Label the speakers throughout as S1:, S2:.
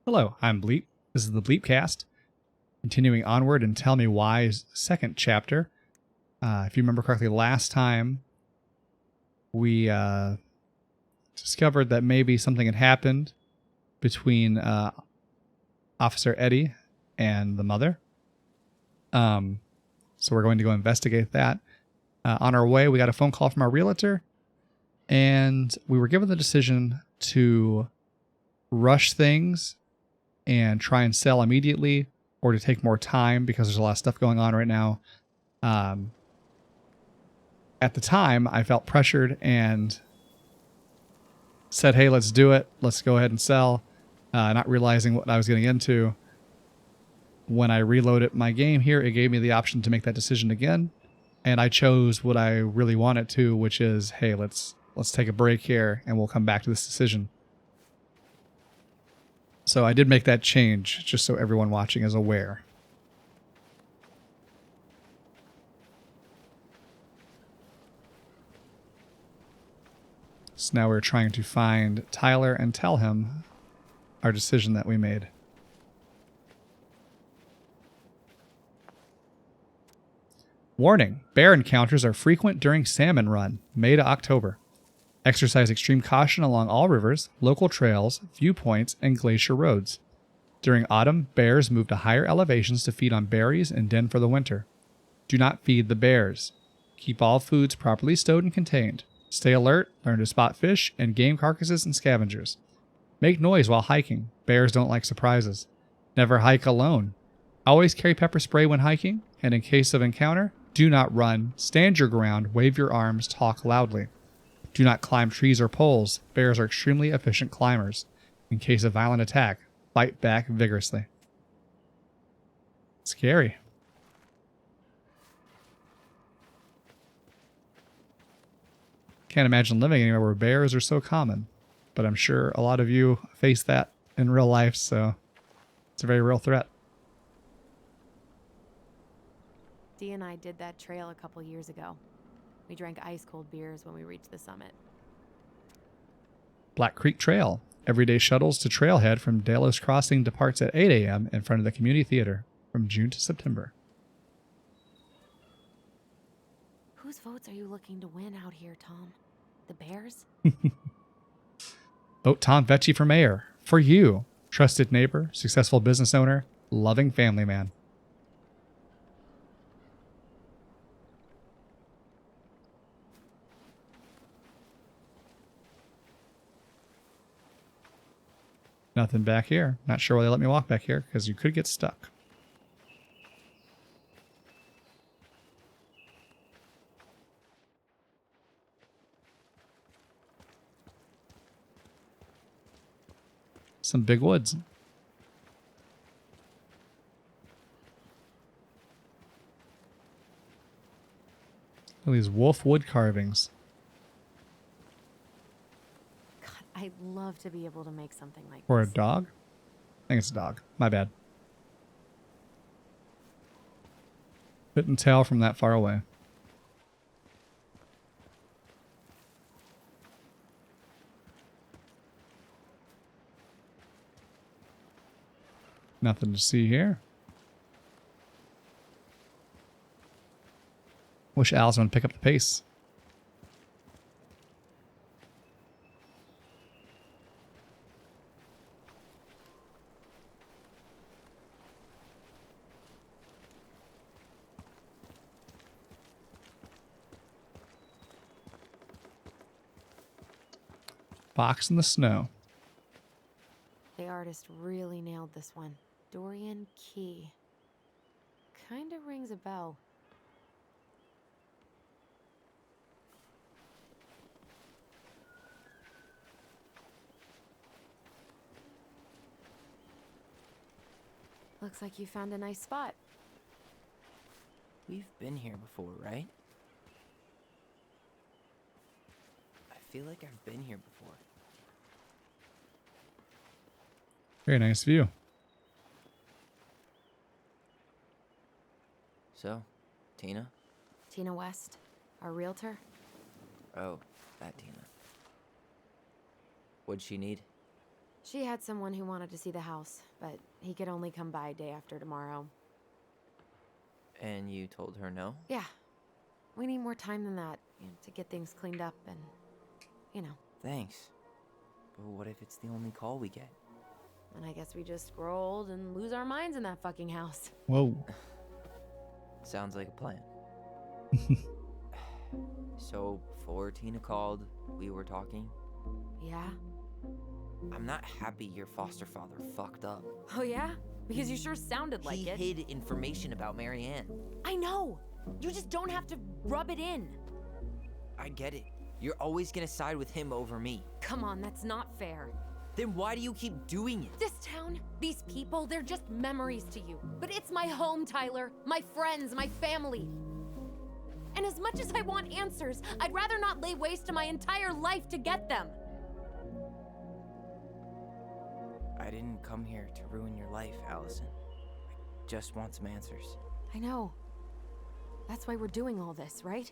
S1: Hello, I'm Bleep. This is the Bleepcast. Continuing onward and Tell Me Why's second chapter. If you remember correctly, last time we discovered that maybe something had happened between Officer Eddie and the mother. So we're going to go investigate that. On our way, we got a phone call from our realtor, and we were given the decision to rush things and try and sell immediately, or to take more time because there's a lot of stuff going on right now. At the time, I felt pressured and said, hey, let's do it. Let's go ahead and sell, not realizing what I was getting into. When I reloaded my game here, it gave me the option to make that decision again, and I chose what I really wanted to, which is, hey, let's take a break here, and we'll come back to this decision. So I did make that change, just so everyone watching is aware. So now we're trying to find Tyler and tell him our decision that we made. Warning: bear encounters are frequent during salmon run, May to October. Exercise extreme caution along all rivers, local trails, viewpoints, and glacier roads. During autumn, bears move to higher elevations to feed on berries and den for the winter. Do not feed the bears. Keep all foods properly stowed and contained. Stay alert, learn to spot fish and game carcasses and scavengers. Make noise while hiking. Bears don't like surprises. Never hike alone. Always carry pepper spray when hiking, and in case of encounter, do not run, stand your ground, wave your arms, talk loudly. Do not climb trees or poles. Bears are extremely efficient climbers. In case of violent attack, fight back vigorously. Scary. Can't imagine living anywhere where bears are so common, but I'm sure a lot of you face that in real life, so it's a very real threat.
S2: Dee and I did that trail a couple years ago. We drank ice-cold beers when we reached the summit.
S1: Black Creek Trail. Everyday shuttles to Trailhead from Delos Crossing departs at 8 a.m. in front of the community theater from June to September.
S2: Whose votes are you looking to win out here, Tom? The Bears?
S1: Vote Tom Vecchi for mayor. For you. Trusted neighbor, successful business owner, loving family man. Nothing back here. Not sure why they let me walk back here, because you could get stuck. Some big woods. Look at these wolf wood carvings.
S2: I'd love to be able to make something like
S1: Or a
S2: this.
S1: dog? I think it's a dog. My bad. Couldn't tell from that far away. Nothing to see here. Wish Allison would pick up the pace. Box in the snow.
S2: The artist really nailed this one. Dorian Key. Kinda rings a bell. Looks like you found a nice spot.
S3: We've been here before, right? I feel like I've been here before.
S1: Very nice view.
S3: So, Tina?
S2: Tina West, our realtor.
S3: Oh, that Tina. What'd she need?
S2: She had someone who wanted to see the house, but he could only come by day after tomorrow.
S3: And you told her no?
S2: Yeah. We need more time than that, to get things cleaned up and,
S3: Thanks. But what if it's the only call we get?
S2: And I guess we just grow old and lose our minds in that fucking house.
S1: Whoa.
S3: Sounds like a plan. So, before Tina called, we were talking.
S2: Yeah?
S3: I'm not happy your foster father fucked up.
S2: Oh yeah? Because you sure sounded like it.
S3: He hid information about Marianne.
S2: I know! You just don't have to rub it in.
S3: I get it. You're always gonna side with him over me.
S2: Come on, that's not fair.
S3: Then why do you keep doing it?
S2: This town, these people, they're just memories to you. But it's my home, Tyler. My friends, my family. And as much as I want answers, I'd rather not lay waste to my entire life to get them.
S3: I didn't come here to ruin your life, Allison. I just want some answers.
S2: I know. That's why we're doing all this, right?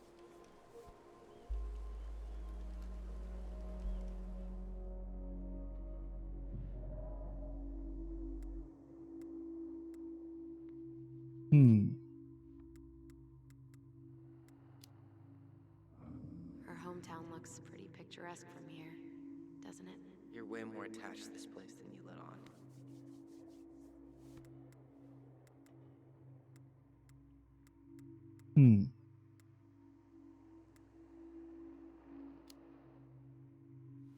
S2: Her hometown looks pretty picturesque from here, doesn't it?
S3: You're way more attached to this place than you let on.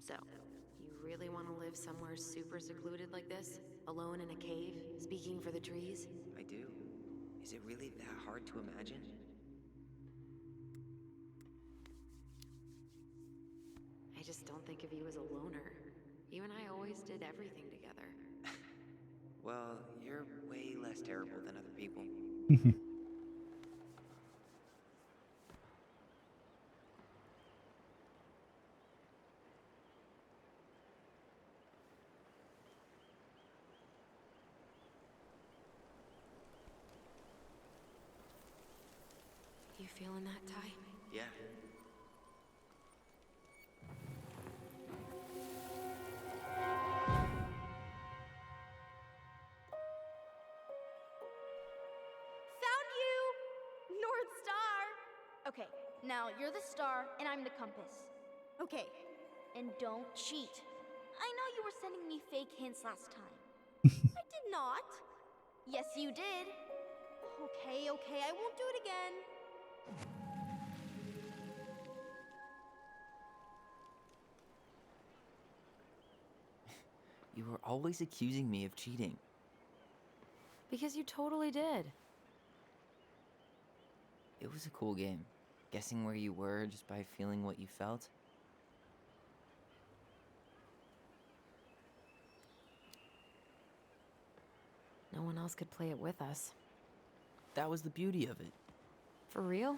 S2: So, you really want to live somewhere super secluded like this? Alone in a cave, speaking for the trees?
S3: I do. Is it really that hard to imagine?
S2: I just don't think of you as a loner. You and I always did everything together.
S3: Well, you're way less terrible than other people.
S2: You feeling that, Ty?
S3: Yeah.
S4: Found you! North Star! Okay, now you're the star and I'm the compass. Okay, and don't cheat. I know you were sending me fake hints last time. I did not. Yes, you did. Okay, I won't do it again.
S3: You were always accusing me of cheating.
S2: Because you totally did.
S3: It was a cool game. Guessing where you were just by feeling what you felt.
S2: No one else could play it with us.
S3: That was the beauty of it.
S2: For real?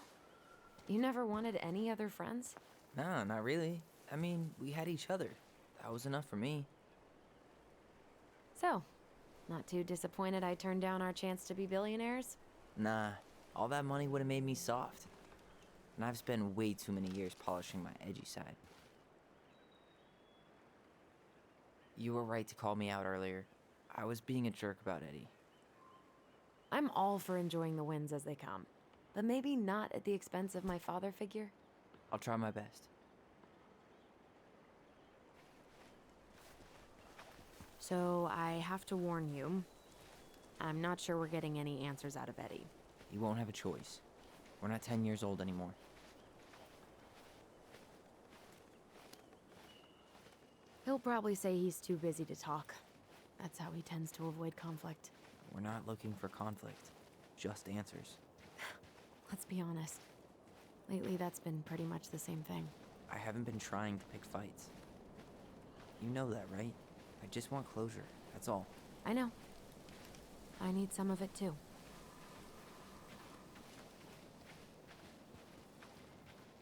S2: You never wanted any other friends?
S3: Nah, not really. I mean, we had each other. That was enough for me.
S2: So, not too disappointed I turned down our chance to be billionaires?
S3: Nah, all that money would have made me soft. And I've spent way too many years polishing my edgy side. You were right to call me out earlier. I was being a jerk about Eddie.
S2: I'm all for enjoying the wins as they come, but maybe not at the expense of my father figure.
S3: I'll try my best.
S2: So I have to warn you, I'm not sure we're getting any answers out of Eddie.
S3: You won't have a choice. We're not 10 years old anymore.
S2: He'll probably say he's too busy to talk. That's how he tends to avoid conflict.
S3: We're not looking for conflict, just answers.
S2: Let's be honest. Lately, that's been pretty much the same thing.
S3: I haven't been trying to pick fights. You know that, right? I just want closure, that's all.
S2: I know. I need some of it too.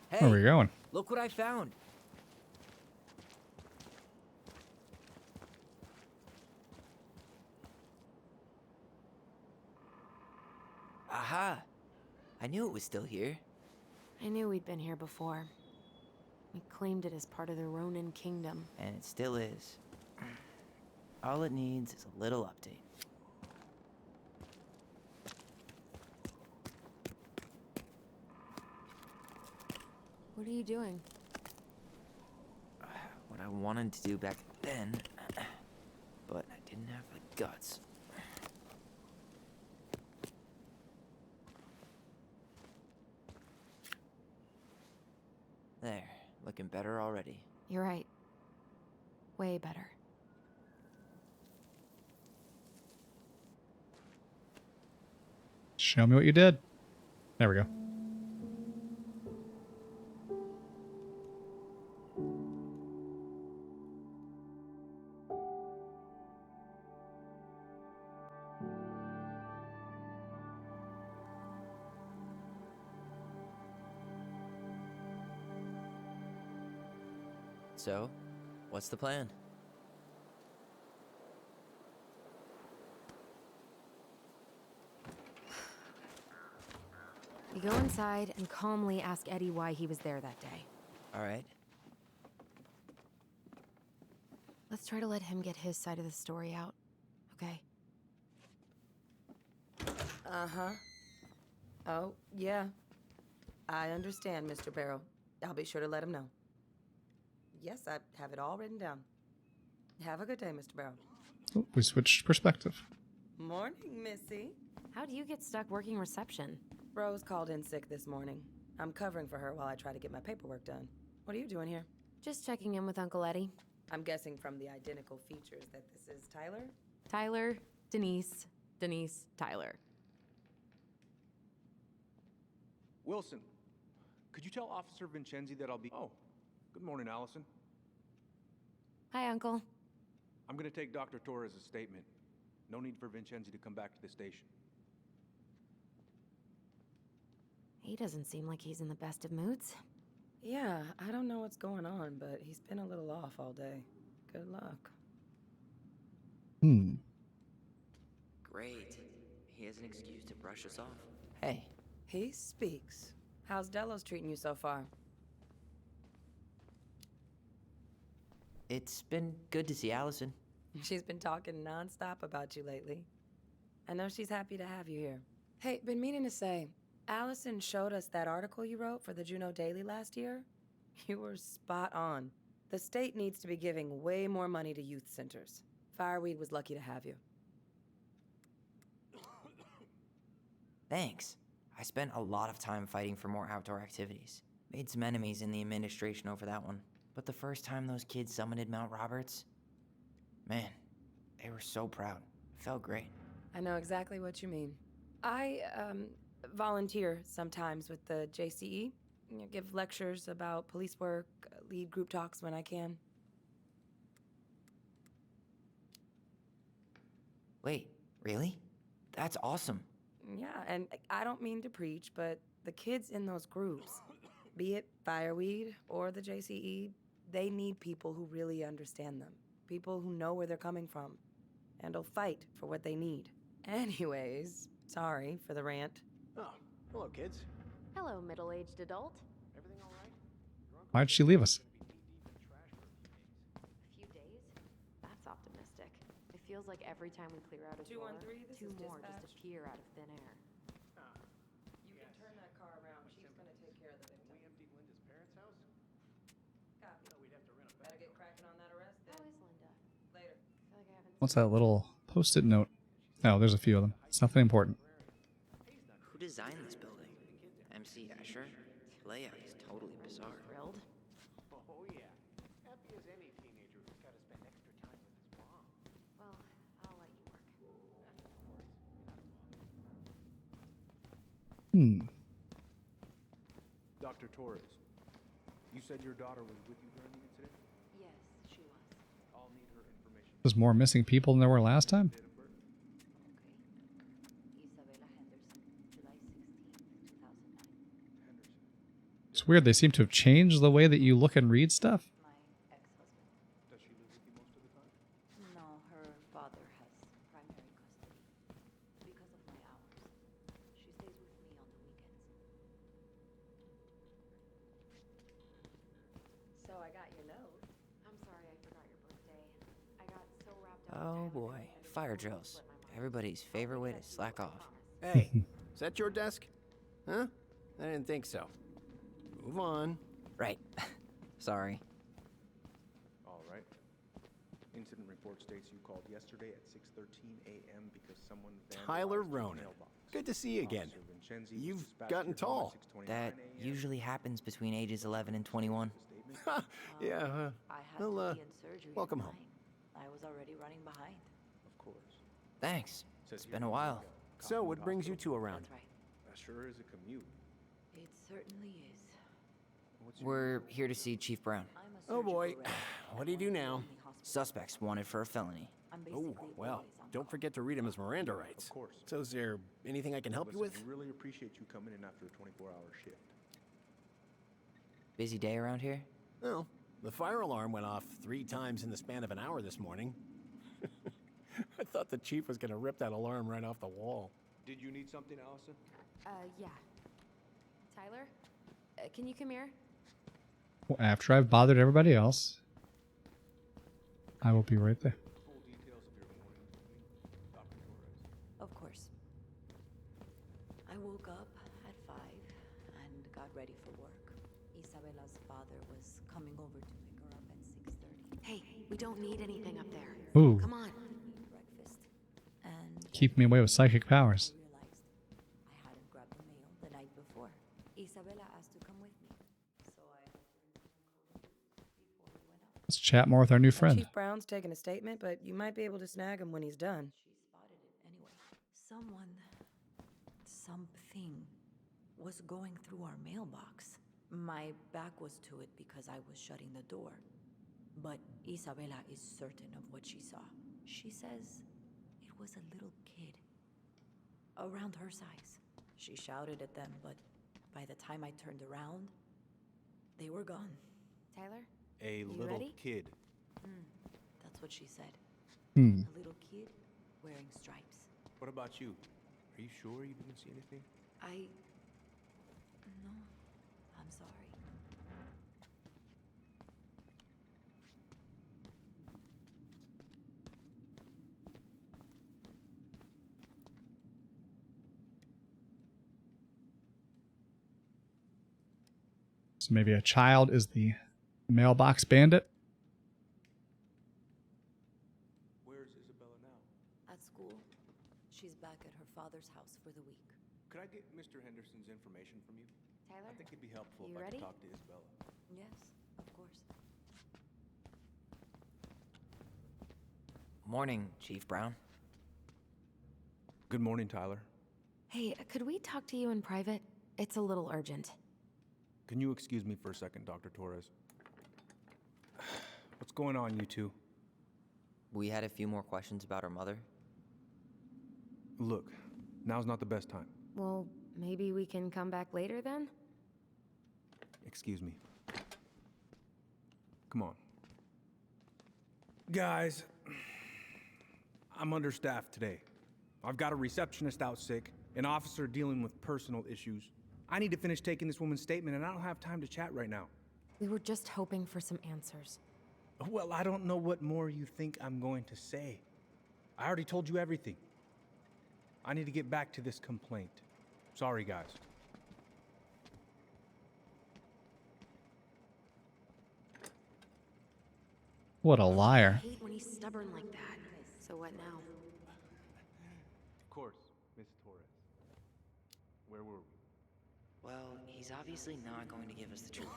S3: Hey,
S1: Where are we going?
S3: look what I found. Aha! I knew it was still here.
S2: I knew we'd been here before. We claimed it as part of the Ronin kingdom.
S3: And it still is. All it needs is a little update.
S2: What are you doing?
S3: What I wanted to do back then, but I didn't have the guts. There, looking better already.
S2: You're right. Way better.
S1: Show me what you did. There we go.
S3: So, what's the plan?
S2: You go inside and calmly ask Eddie why he was there that day.
S3: All right.
S2: Let's try to let him get his side of the story out, okay?
S5: Uh-huh. Oh, yeah. I understand, Mr. Barrow. I'll be sure to let him know. Yes, I have it all written down. Have a good day, Mr. Barrow.
S1: Oh, we switched perspective.
S5: Morning, Missy.
S2: How do you get stuck working reception?
S5: Rose called in sick this morning. I'm covering for her while I try to get my paperwork done. What are you doing here?
S2: Just checking in with Uncle Eddie.
S5: I'm guessing from the identical features that this is Tyler?
S2: Tyler, Denise, Denise, Tyler.
S6: Wilson, could you tell Officer Vincenzi that I'll be... Oh, good morning, Allison.
S2: Hi, Uncle.
S6: I'm gonna take Dr. Torres' statement. No need for Vincenzi to come back to the station.
S2: He doesn't seem like he's in the best of moods.
S5: Yeah, I don't know what's going on, but he's been a little off all day. Good luck.
S3: Great. He has an excuse to brush us off. Hey,
S5: He speaks. How's Delos treating you so far?
S3: it's been good to see Allison.
S5: She's been talking nonstop about you lately. I know she's happy to have you here. Hey, been meaning to say, Allison showed us that article you wrote for the Juneau Daily last year. You were spot on. The state needs to be giving way more money to youth centers. Fireweed was lucky to have you.
S3: Thanks. I spent a lot of time fighting for more outdoor activities. Made some enemies in the administration over that one. But the first time those kids summited Mount Roberts, man, they were so proud. It felt great.
S5: I know exactly what you mean. I, volunteer sometimes with the JCE. You know, give lectures about police work, lead group talks when I can.
S3: Wait, really? That's awesome.
S5: Yeah, and I don't mean to preach, but the kids in those groups, be it Fireweed or the JCE, they need people who really understand them. People who know where they're coming from and will fight for what they need. Anyways, sorry for the rant.
S6: Oh, hello, kids.
S2: Hello, middle-aged adult.
S6: Everything all right?
S1: Why'd she leave us?
S2: A few days? That's optimistic. It feels like every time we clear out a door,
S5: 213, this
S2: two
S5: is
S2: more
S5: dispatch.
S2: just appear out of thin air.
S5: You can turn that car around. She's gonna take care of the victim.
S6: We emptied Linda's parents' house?
S5: Copy.
S6: We'd have to rent a
S5: Better get cracking on that arrest
S2: How
S5: then.
S2: is Linda?
S5: Later.
S2: I feel like I haven't
S1: What's that little post-it note? Oh, there's a few of them. It's nothing important.
S3: Who designed this building? MC Escher? Layout is totally bizarre.
S2: thrilled.
S6: Oh, yeah. Happy as any teenager who's got to spend extra time with his mom.
S2: Well, I'll let you work.
S6: Dr. Torres, you said your daughter was with you during the incident?
S2: Yes, she was.
S6: I'll need her information.
S1: There's more missing people than there were last time.
S6: Date of birth?
S2: Okay. Isabella Henderson, July 16th, 2009.
S6: Henderson.
S1: It's weird. They seem to have changed the way that you look and read stuff.
S2: My ex-husband.
S6: Does she live with you most of the time?
S2: No, her father has primary custody. Because of my hours, she stays with me on the weekends.
S5: So I got your note.
S2: I'm sorry I forgot your birthday. I got so wrapped up
S3: Oh boy, fire drills. Everybody's favorite way to slack off.
S7: Hey, is that your desk? Huh? I didn't think so. Move on.
S3: Right. Sorry.
S6: All right. Incident report states you called yesterday at 6:13 a.m. because someone
S7: Tyler
S6: vandalized your
S7: Ronan.
S6: mailbox.
S7: Good to see you again.
S6: Officer Vincenzi was
S7: You've
S6: dispatched
S7: gotten
S6: to your home
S7: tall.
S6: at 6:29
S3: That
S6: a.m.
S3: usually happens between ages 11 and 21.
S6: Statement.
S7: Yeah,
S8: I had
S7: well,
S8: to be in surgery at
S7: welcome home.
S8: 9. I was already running behind.
S6: Of course.
S3: Thanks.
S6: Says
S3: It's
S6: here
S3: been a
S6: you
S3: while.
S6: go.
S7: So,
S6: Cottonwood
S7: what brings you
S6: Hospital.
S7: two around?
S8: That's right.
S6: That sure is a commute.
S8: It certainly is.
S6: What's your
S3: We're here to see Chief Brown.
S8: I'm a
S7: Oh boy,
S8: surgical rep.
S7: what do you do now?
S8: Only hospital.
S3: Suspects wanted for a felony.
S8: I'm
S7: Oh,
S8: basically
S7: well,
S8: always on
S7: don't
S8: call.
S7: forget to read him his Miranda rights.
S6: Of course.
S7: So is there anything I can help you with?
S6: Listen, we really appreciate you coming in after a 24-hour shift.
S3: Busy day around here?
S7: Well, the fire alarm went off 3 times in the span of an hour this morning. I thought the chief was gonna rip that alarm right off the wall.
S6: Did you need something, Allison?
S2: Yeah. Tyler? Can you come here?
S1: Well, after I've bothered everybody else, I will be right there.
S6: Full details of your morning routine, Dr. Torres.
S8: Of course. I woke up at 5 and got ready for work. Isabella's father was coming over to pick her up at 6:30.
S2: Hey, we don't need anything up there.
S1: Ooh,
S2: Come on.
S8: Breakfast. And
S1: keep me away with psychic powers.
S8: I realized I hadn't grabbed the mail the night before. Isabella asked to come with me. So I before we went up.
S1: Let's chat more with our new friend.
S5: Chief Brown's taking a statement, but you might be able to snag him when he's done.
S8: She spotted it anyway. Something was going through our mailbox. My back was to it because I was shutting the door. But Isabella is certain of what she saw. She says it was a little kid. Around her size. She shouted at them, but by the time I turned around, they were gone.
S2: Tyler?
S6: A
S2: You
S6: little
S2: ready?
S6: kid.
S8: That's what she said.
S1: Hmm.
S8: A little kid wearing stripes.
S6: What about you? Are you sure you didn't see anything?
S8: No, I'm sorry.
S1: So maybe a child is the mailbox bandit.
S6: Where's Isabella now?
S8: At school, she's back at her father's house for the week.
S6: Could I get Mr. Henderson's information from you?
S2: Tyler?
S6: I think it'd be helpful
S2: You
S6: if I
S2: ready?
S6: could talk to Isabella.
S8: Yes, of course.
S3: Morning, Chief Brown.
S6: Good morning, Tyler.
S2: Hey, could we talk to you in private? It's a little urgent.
S6: Can you excuse me for a second, Dr. Torres? What's going on, you two?
S3: We had a few more questions about her mother.
S6: Look, now's not the best time.
S2: Well, maybe we can come back later then?
S6: Excuse me. Come on. Guys, I'm understaffed today. I've got a receptionist out sick, an officer dealing with personal issues. I need to finish taking this woman's statement, and I don't have time to chat right now.
S2: We were just hoping for some answers.
S6: Well, I don't know what more you think I'm going to say. I already told you everything. I need to get back to this complaint. Sorry, guys.
S1: What a liar.
S2: I hate when he's stubborn like that. So what now?
S6: Of course, Miss Torres. Where were we?
S3: Well, he's obviously not going to give us the truth.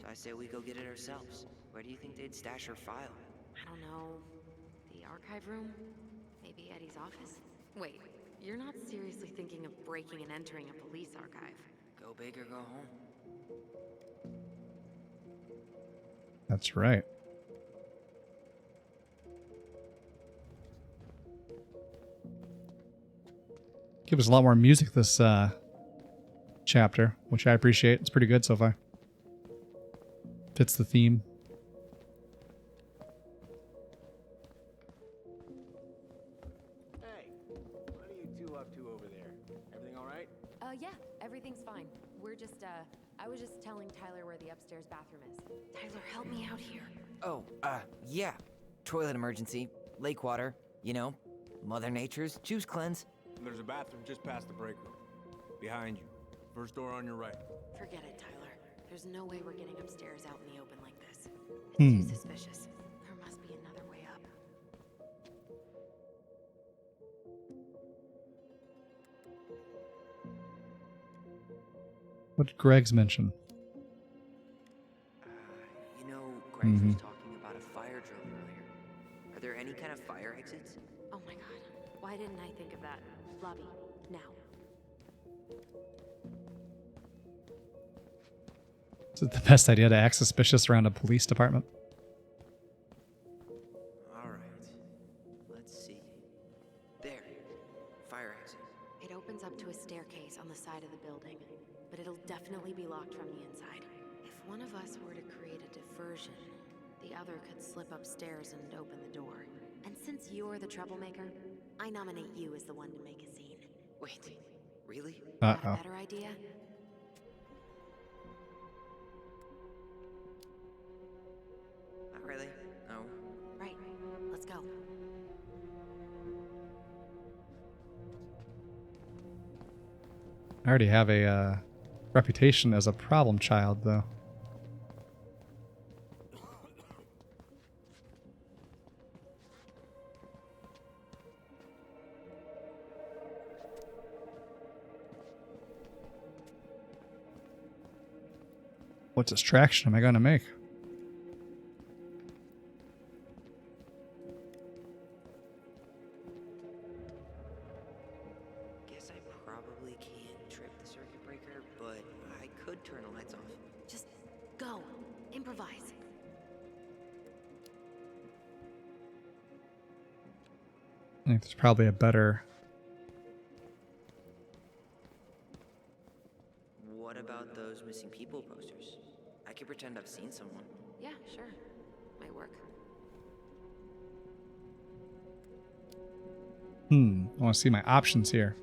S3: So I say we go get it ourselves. Where do you think they'd stash her file?
S2: I don't know. The archive room? Maybe Eddie's office? Wait, you're not seriously thinking of breaking and entering a police archive?
S3: Go big or go home.
S1: That's right. Give us a lot more music this chapter, which I appreciate. It's pretty good so far. Fits the theme.
S7: Hey, what are you two up to over there? Everything all right?
S2: Yeah, everything's fine. We're just, I was just telling Tyler where the upstairs bathroom is. Tyler, help me out here.
S3: Oh, yeah. Toilet emergency. Lake water. You know, Mother Nature's juice cleanse.
S6: There's a bathroom just past the break room. Behind you. First door on your right.
S2: Forget it, Tyler. There's no way we're getting upstairs out in the open like this. It's
S1: Hmm.
S2: too suspicious. There must be another way up.
S1: What did Greg's mention?
S3: You know, Greg's was talking about a fire drill earlier. Are there any kind of fire exits?
S2: Oh my god. Why didn't I think of that? Lobby. Now.
S1: Is it the best idea to act suspicious around a police department?
S3: Alright. Let's see. There. Fire exit.
S2: It opens up to a staircase on the side of the building, but it'll definitely be locked from the inside. If one of us were to create a diversion, the other could slip upstairs and open the door. And since you're the troublemaker, I nominate you as the one to make a scene.
S3: Wait. Really?
S2: Got a better idea?
S3: Not really. No.
S2: Right. Let's go.
S1: I already have a reputation as a problem child, though. What distraction am I going to make?
S3: Guess I probably can't trip the circuit breaker, but I could turn the lights off.
S2: Just go. Improvise.
S1: I think there's probably a better...
S3: What about those missing people posters? I could pretend I've seen someone.
S2: Yeah, sure. Might work.
S1: I want to see my options here.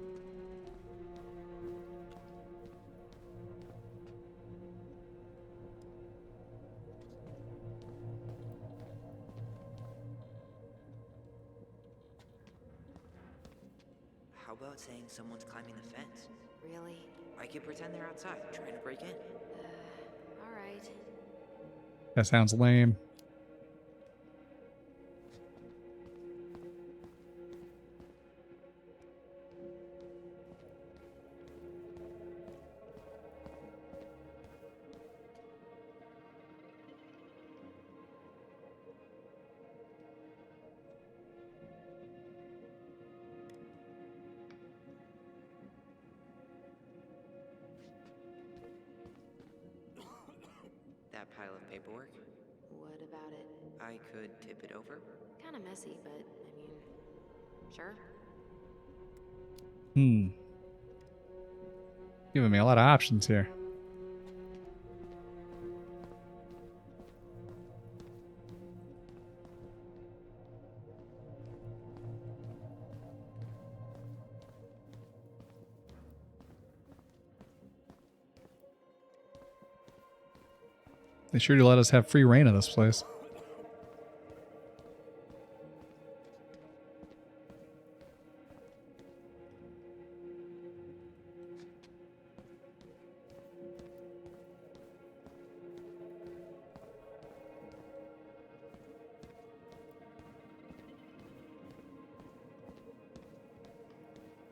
S3: How about saying someone's climbing the fence?
S2: Really?
S3: I could pretend they're outside, trying to break in.
S2: Alright.
S1: That sounds lame.
S3: That pile of paperwork?
S2: What about it?
S3: I could tip it over.
S2: Kinda messy, but I mean, sure.
S1: Giving me a lot of options here. They sure do let us have free reign of this place.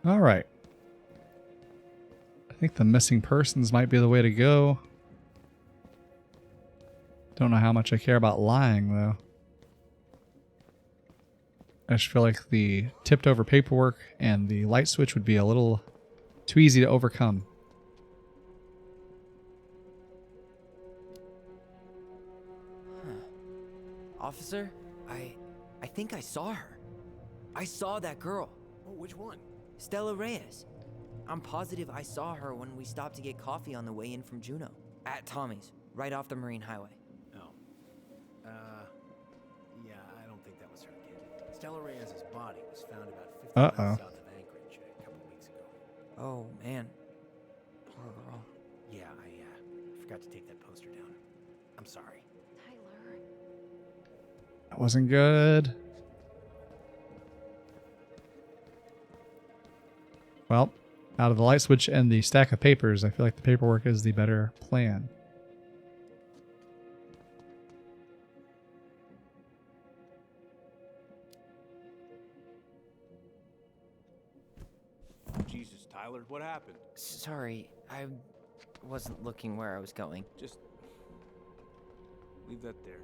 S1: All right. I think the missing persons might be the way to go. Don't know how much I care about lying, though. I just feel like the tipped over paperwork and the light switch would be a little too easy to overcome.
S3: Officer, I think I saw her. I saw that girl.
S7: Oh, which one?
S3: Stella Reyes. I'm positive I saw her when we stopped to get coffee on the way in from Juneau. At Tommy's, right off the Marine Highway.
S7: Oh. Yeah, I don't think that was her, kid. Stella Reyes' body was found about 50 miles south of Anchorage a couple weeks ago.
S3: Oh, man. Poor girl.
S7: Yeah, I forgot to take that poster down. I'm sorry.
S2: Tyler.
S1: That wasn't good. Well, out of the light switch and the stack of papers, I feel like the paperwork is the better plan.
S6: Jesus, Tyler, what happened?
S3: Sorry, I wasn't looking where I was going.
S6: Just leave that there.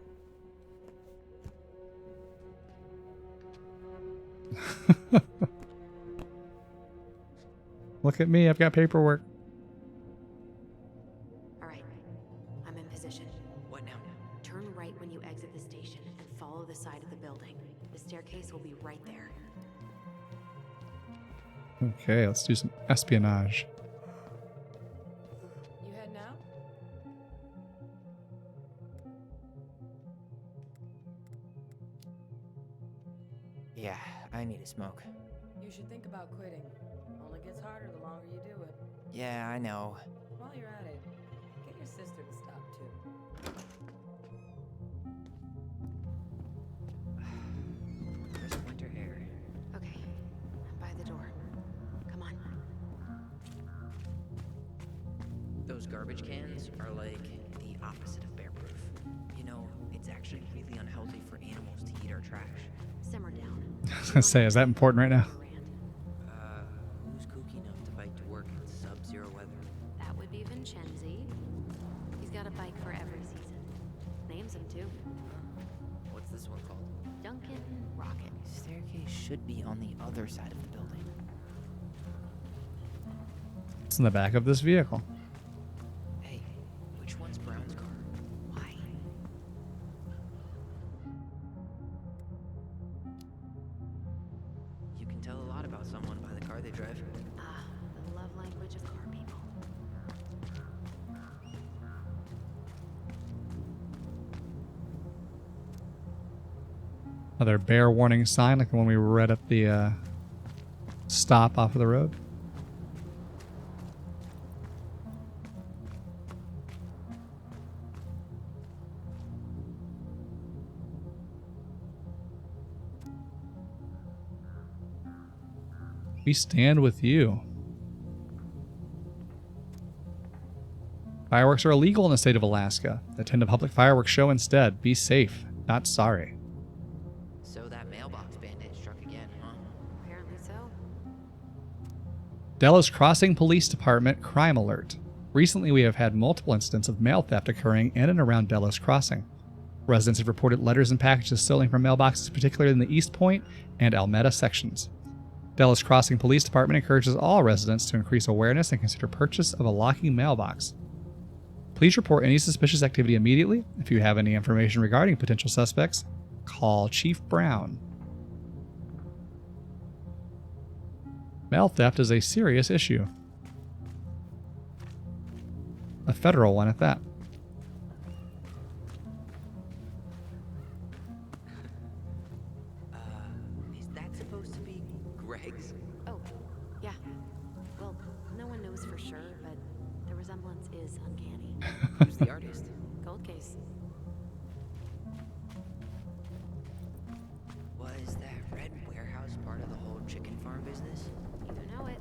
S1: Look at me, I've got paperwork.
S2: All right, I'm in position.
S3: What now?
S2: Turn right when you exit the station and follow the side of the building. The staircase will be right there.
S1: Okay, let's do some espionage.
S5: You heading out?
S3: Yeah, I need a smoke.
S5: You should think about quitting. Only gets harder the longer you do it.
S3: Yeah, I know.
S5: While you're at it, get your sister to stop too.
S3: There's winter air.
S2: Okay, I'm by the door. Come on.
S3: Those garbage cans are like the opposite of bear-proof. You know, it's actually really unhealthy for animals to eat our trash.
S2: Simmer down.
S1: I was gonna say, is that important right now?
S3: Who's kooky enough to bike to work in sub-zero weather?
S2: That would be Vincenzi. He's got a bike for every season. Names him too.
S3: What's this one called?
S2: Duncan Rocket.
S3: Staircase should be on the other side of the building.
S1: It's in the back of this vehicle.
S3: Hey, which one's Brown's car?
S2: Why?
S3: You can tell a lot about someone by the car they drive.
S2: Ah, the love language of car people.
S1: Another bear warning sign, like the one we read at the stop off of the road. We stand with you. Fireworks are illegal in the state of Alaska. Attend a public fireworks show instead. Be safe, not sorry.
S3: So that mailbox bandit struck again, huh?
S2: Apparently so.
S1: Delos Crossing Police Department crime alert. Recently, we have had multiple incidents of mail theft occurring in and around Delos Crossing. Residents have reported letters and packages stolen from mailboxes, particularly in the East Point and Alameda sections. Delos Crossing Police Department encourages all residents to increase awareness and consider purchase of a locking mailbox. Please report any suspicious activity immediately. If you have any information regarding potential suspects, call Chief Brown. Mail theft is a serious issue. A federal one at that.
S3: Is that supposed to be Greg's?
S2: Oh, yeah. Well, no one knows for sure, but the resemblance is uncanny.
S3: Who's the artist?
S2: Cold case.
S3: Was that red warehouse part of the whole chicken farm business?
S2: You know it.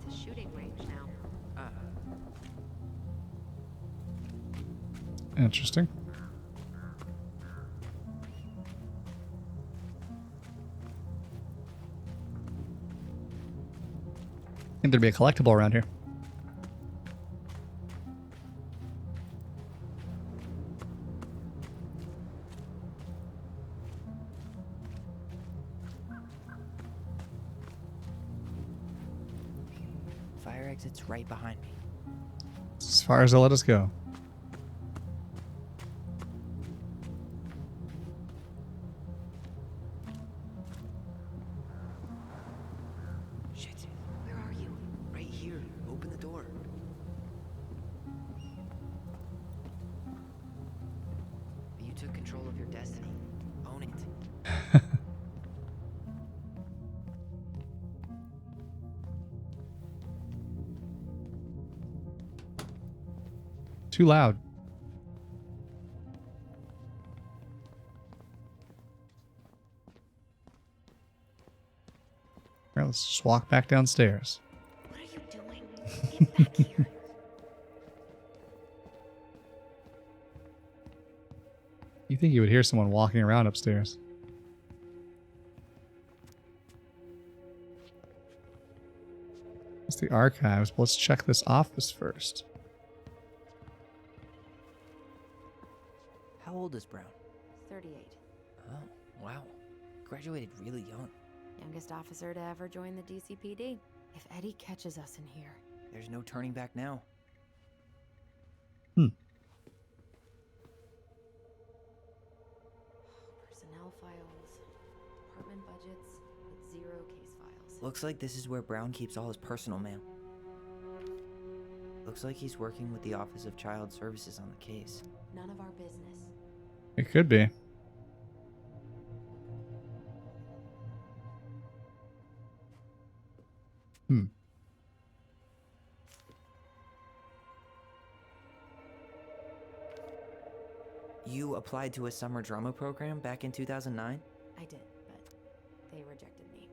S2: It's a shooting range now.
S1: Interesting. I think there'd be a collectible around here.
S3: Fire exit's right behind me.
S1: As far as they'll let us go.
S3: Shit.
S2: Where are you?
S3: Right here. Open the door. You took control of your destiny. Own it.
S1: Too loud. All right, let's just walk back downstairs.
S4: What are you doing? Get back here.
S1: You think you would hear someone walking around upstairs? It's the archives. Let's check this office first.
S3: How old is Brown?
S2: 38.
S3: Oh, wow. Graduated really young.
S2: Youngest officer to ever join the DCPD. If Eddie catches us in here.
S3: There's no turning back now.
S2: Personnel files, department budgets, with 0 case files.
S3: Looks like this is where Brown keeps all his personal mail. Looks like he's working with the Office of Child Services on the case.
S2: None of our business.
S1: It could be.
S3: You applied to a summer drama program back in 2009?
S2: I did, but they rejected me.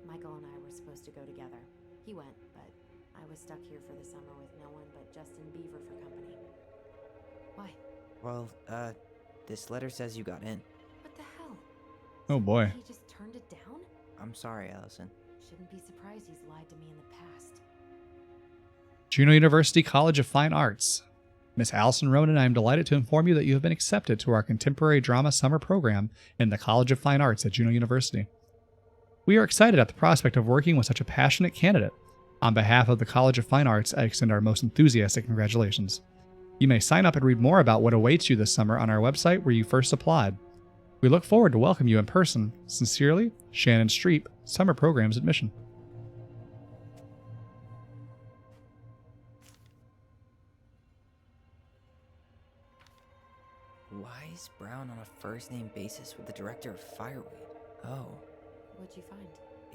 S2: Michael and I were supposed to go together. He went, but I was stuck here for the summer with no one but Justin Beaver for company. Why?
S3: Well, this letter says you got in.
S2: What the hell?
S1: Oh boy.
S2: He just turned it down?
S3: I'm sorry, Allison.
S2: Shouldn't be surprised he's lied to me in the past.
S1: Juneau University College of Fine Arts. Miss Allison Ronan, I am delighted to inform you that you have been accepted to our contemporary drama summer program in the College of Fine Arts at Juneau University. We are excited at the prospect of working with such a passionate candidate. On behalf of the College of Fine Arts, I extend our most enthusiastic congratulations. You may sign up and read more about what awaits you this summer on our website where you first applied. We look forward to welcome you in person. Sincerely, Shannon Streep, Summer Programs Admission.
S3: Why is Brown on a first-name basis with the director of Fireweed? Oh,
S2: What'd you find?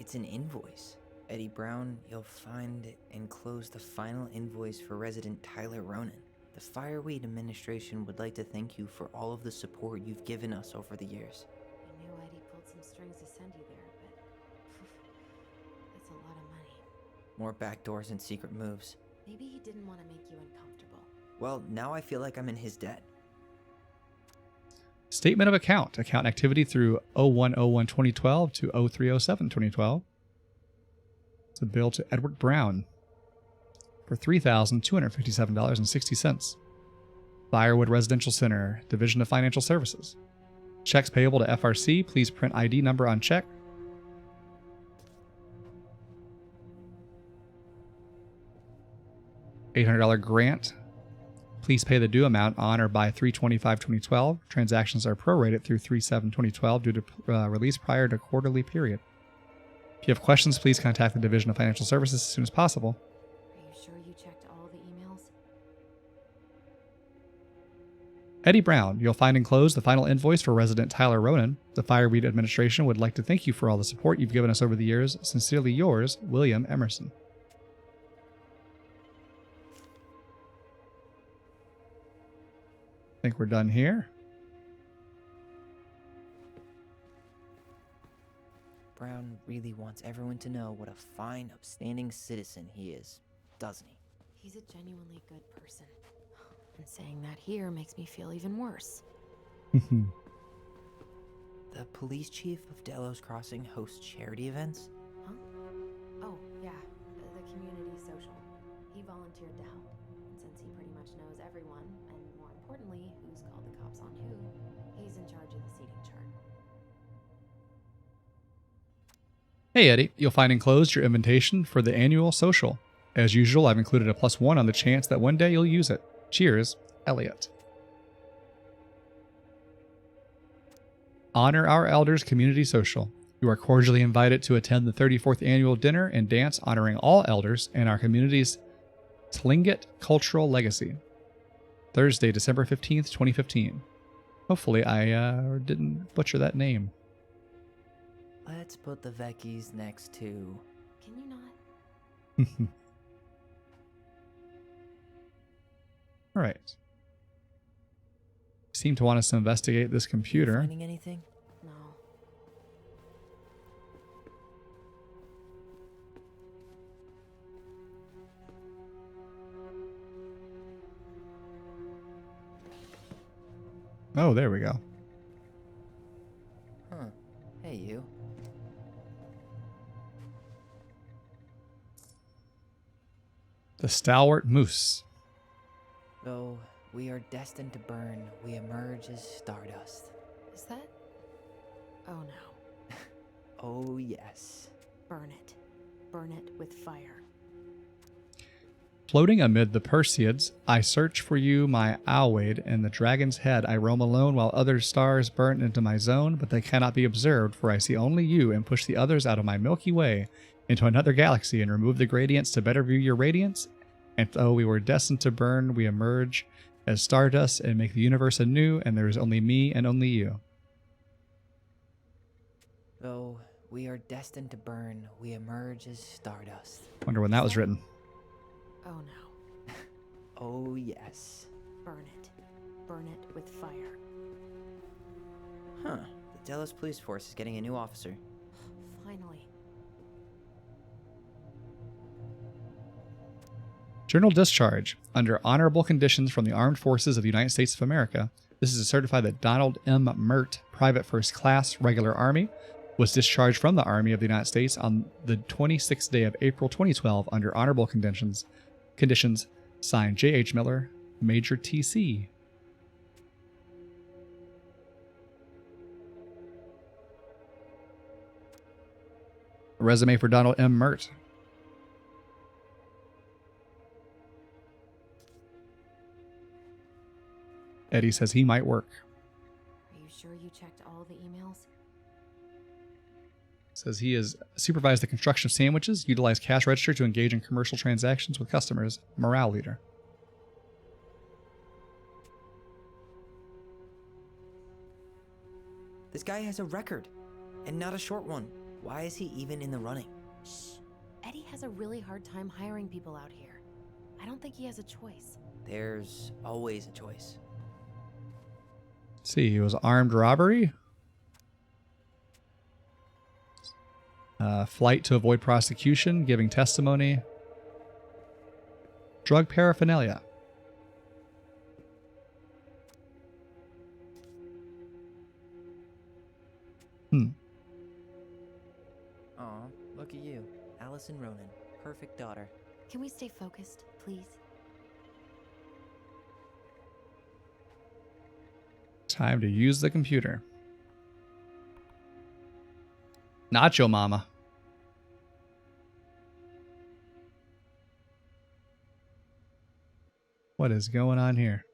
S3: it's an invoice. Eddie Brown, you'll find enclosed the final invoice for resident Tyler Ronan. The Fireweed administration would like to thank you for all of the support you've given us over the years.
S2: I knew Eddie pulled some strings to send you there, but that's a lot of money.
S3: More backdoors and secret moves.
S2: Maybe he didn't want to make you uncomfortable.
S3: Well, now I feel like I'm in his debt.
S1: Statement of account. Account activity through 01/01/2012 to 03/07/2012. It's a bill to Edward Brown for $3,257.60. Firewood Residential Center, Division of Financial Services. Checks payable to FRC. Please print ID number on check. $800 grant. Please pay the due amount on or by 3/25/2012. Transactions are prorated through 3/7/2012 due to release prior to quarterly period. If you have questions, please contact the Division of Financial Services as soon as possible.
S2: Are you sure you checked all the emails?
S1: Eddie Brown, you'll find enclosed the final invoice for resident Tyler Ronan. The Fireweed administration would like to thank you for all the support you've given us over the years. Sincerely yours, William Emerson. I think we're done here.
S3: Brown really wants everyone to know what a fine, upstanding citizen he is, doesn't he?
S2: He's a genuinely good person. And saying that here makes me feel even worse.
S3: The police chief of Delos Crossing hosts charity events?
S2: Huh? Oh, yeah. The community social. He volunteered to help. And since he pretty much knows everyone, and more importantly, who's called the cops on who, he's in charge of the seating chart.
S1: Hey Eddie, you'll find enclosed your invitation for the annual social. As usual, I've included a +1 on the chance that one day you'll use it. Cheers, Elliot. Honor Our Elders Community Social. You are cordially invited to attend the 34th annual dinner and dance honoring all elders and our community's Tlingit cultural legacy. Thursday, December 15th, 2015. Hopefully I didn't butcher that name.
S3: Let's put the Vecchies next to...
S2: Can you not?
S1: All right. Seem to want us to investigate this computer.
S3: Finding anything?
S2: No.
S1: Oh, there we go.
S3: Huh. Hey, you.
S1: The Stalwart Moose.
S3: Though we are destined to burn, we emerge as stardust.
S2: Is that? Oh no.
S3: Oh, yes.
S2: Burn it. Burn it with fire.
S1: Floating amid the Perseids, I search for you, my Alwade, in the dragon's head. I roam alone while other stars burn into my zone, but they cannot be observed, for I see only you and push the others out of my Milky Way into another galaxy and remove the gradients to better view your radiance. And though we were destined to burn, we emerge as stardust and make the universe anew, and there is only me and only you.
S3: Though we are destined to burn, we emerge as stardust.
S1: Wonder when that was written.
S2: Oh no.
S3: Oh, yes.
S2: Burn it. Burn it with fire.
S3: Huh. The Delos Police Force is getting a new officer.
S2: Finally.
S1: Journal discharge. Under honorable conditions from the Armed Forces of the United States of America, this is to certify that Donald M. Mert, Private First Class, Regular Army, was discharged from the Army of the United States on the 26th day of April 2012 under honorable conditions. Signed J.H. Miller, Major T.C. Resume for Donald M. Mert. Eddie says he might work.
S2: Are you sure you checked all the emails?
S1: Says he has supervised the construction of sandwiches, utilized cash register to engage in commercial transactions with customers. Morale leader.
S3: This guy has a record, and not a short one. Why is he even in the running?
S2: Shh. Eddie has a really hard time hiring people out here. I don't think he has a choice.
S3: There's always a choice.
S1: See, he was armed robbery. Flight to avoid prosecution, giving testimony. Drug paraphernalia.
S3: Aw, look at you. Allison Ronan. Perfect daughter.
S2: Can we stay focused, please?
S1: Time to use the computer. Nacho Mama. What is going on here?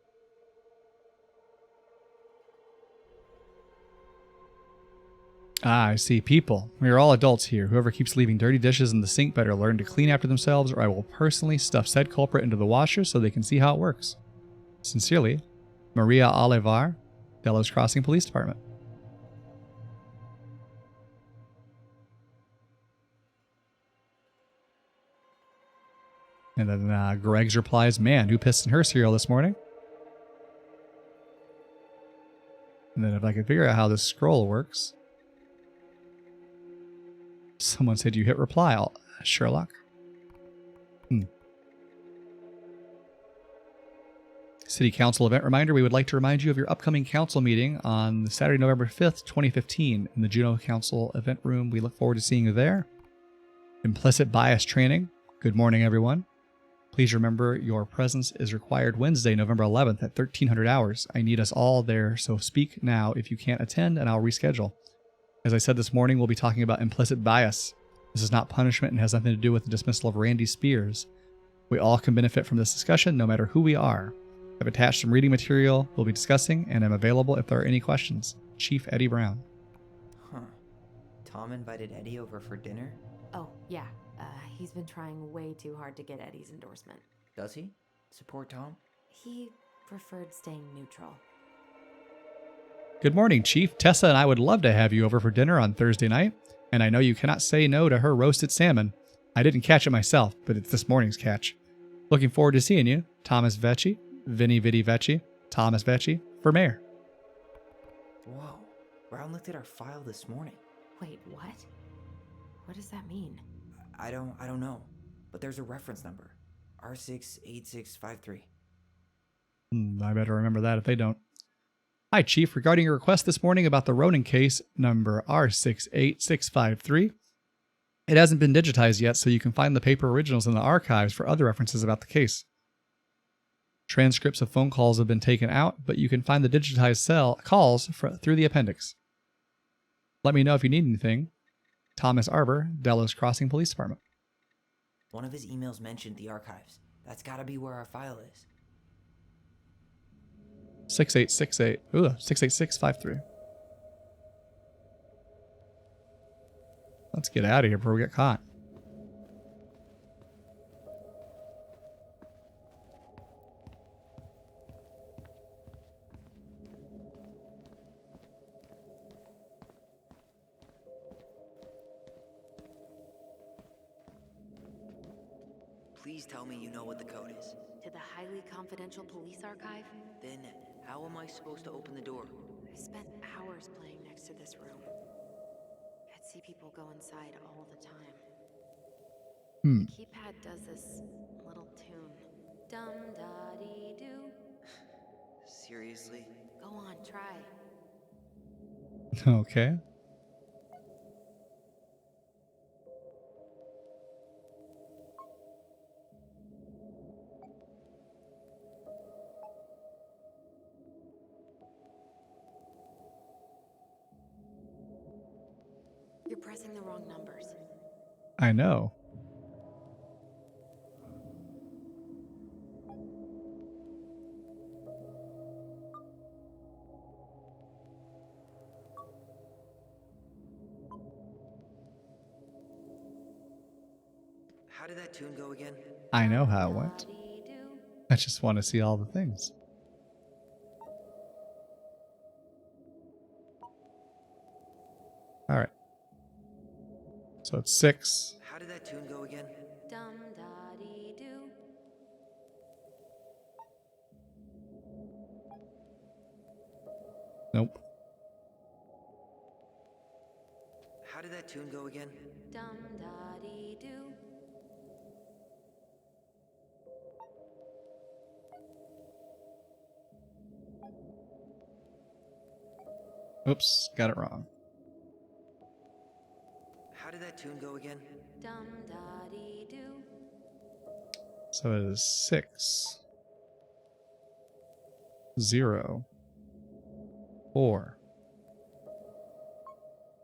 S1: Ah, I see. People. We are all adults here. Whoever keeps leaving dirty dishes in the sink better learn to clean after themselves, or I will personally stuff said culprit into the washer so they can see how it works. Sincerely, Maria Olivar, Delos Crossing Police Department. And then Greg's replies, man, who pissed in her cereal this morning? And then if I could figure out how this scroll works. Someone said you hit reply, Sherlock. City Council event reminder. We would like to remind you of your upcoming council meeting on Saturday, November 5th, 2015 in the Juneau Council event room. We look forward to seeing you there. Implicit bias training. Good morning, everyone. Please remember your presence is required Wednesday, November 11th at 1300 hours. I need us all there, so speak now if you can't attend and I'll reschedule. As I said this morning, we'll be talking about implicit bias. This is not punishment and has nothing to do with the dismissal of Randy Spears. We all can benefit from this discussion, no matter who we are. I've attached some reading material we'll be discussing, and I'm available if there are any questions. Chief Eddie Brown.
S3: Huh. Tom invited Eddie over for dinner?
S2: Oh, yeah. He's been trying way too hard to get Eddie's endorsement.
S3: Does he? Support Tom?
S2: He preferred staying neutral.
S1: Good morning, Chief. Tessa and I would love to have you over for dinner on Thursday night, and I know you cannot say no to her roasted salmon. I didn't catch it myself, but it's this morning's catch. Looking forward to seeing you, Thomas Vecchi, Vinny Vidi Vecchi, Thomas Vecchi, for mayor.
S3: Whoa. Brown looked at our file this morning.
S2: Wait, what? What does that mean?
S3: I don't know. But there's a reference number. R68653.
S1: I better remember that if they don't. Hi, Chief. Regarding your request this morning about the Ronin case, number R68653, it hasn't been digitized yet, so you can find the paper originals in the archives for other references about the case. Transcripts of phone calls have been taken out, but you can find the digitized calls through the appendix. Let me know if you need anything. Thomas Arbor, Delos Crossing Police Department.
S3: One of his emails mentioned the archives. That's gotta be where our file is.
S1: 6868. Ooh, 68653. Let's get out of here before we get caught.
S3: Please tell me you know what the code is.
S2: To the highly confidential police archive?
S3: Then, how am I supposed to open the door?
S2: I spent hours playing next to this room. I'd see people go inside all the time. The keypad does this little tune. Dum-da-dee-doo.
S3: Seriously?
S2: Go on, try.
S1: Okay.
S2: You're pressing the wrong numbers.
S1: I know.
S3: How did that tune go again?
S1: I know how it went.
S2: Dum-da-dee-doo.
S1: I just want to see all the things. All right. So it's 6.
S3: How did that tune go again?
S2: Dum-da-dee-doo.
S1: Nope.
S3: How did that tune go again?
S2: Dum-da-dee-doo.
S1: Oops, got it wrong.
S3: How did that tune go again?
S2: Dum-da-dee-doo.
S1: So it is 6, 0, 4,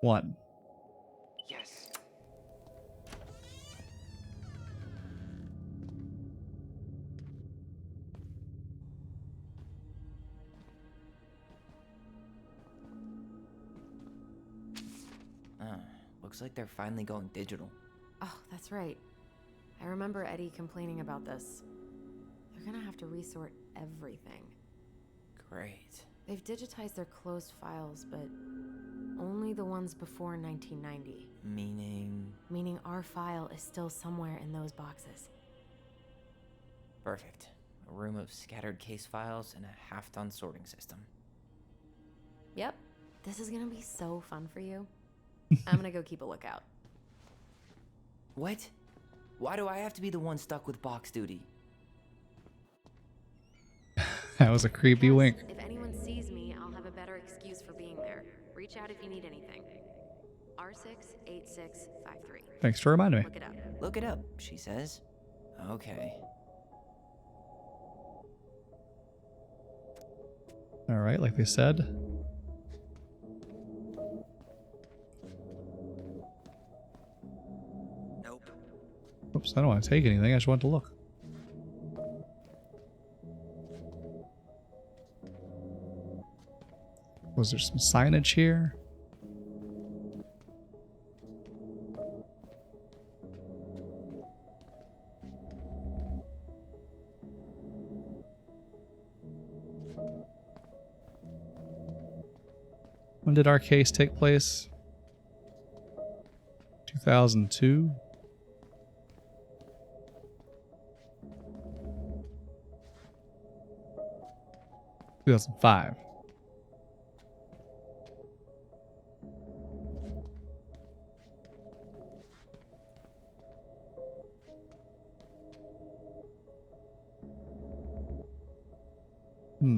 S1: 1.
S3: Yes. Looks like they're finally going digital.
S2: Oh, that's right. I remember Eddie complaining about this. They're gonna have to resort everything.
S3: Great.
S2: They've digitized their closed files, but only the ones before 1990. Meaning our file is still somewhere in those boxes.
S3: Perfect. A room of scattered case files and a half-done sorting system.
S2: Yep. This is gonna be so fun for you. I'm gonna go keep a lookout.
S3: What? Why do I have to be the one stuck with box duty?
S1: That was a creepy
S2: Because
S1: wink.
S2: if anyone sees me, I'll have a better excuse for being there. Reach out if you need anything. R68653.
S1: Thanks for reminding me.
S2: Look it up.
S3: Look it up, she says. Okay.
S1: All right, like they said.
S3: Nope.
S1: Oops, I don't want to take anything. I just want to look. Was there some signage here? When did our case take place? 2002? Two 2005.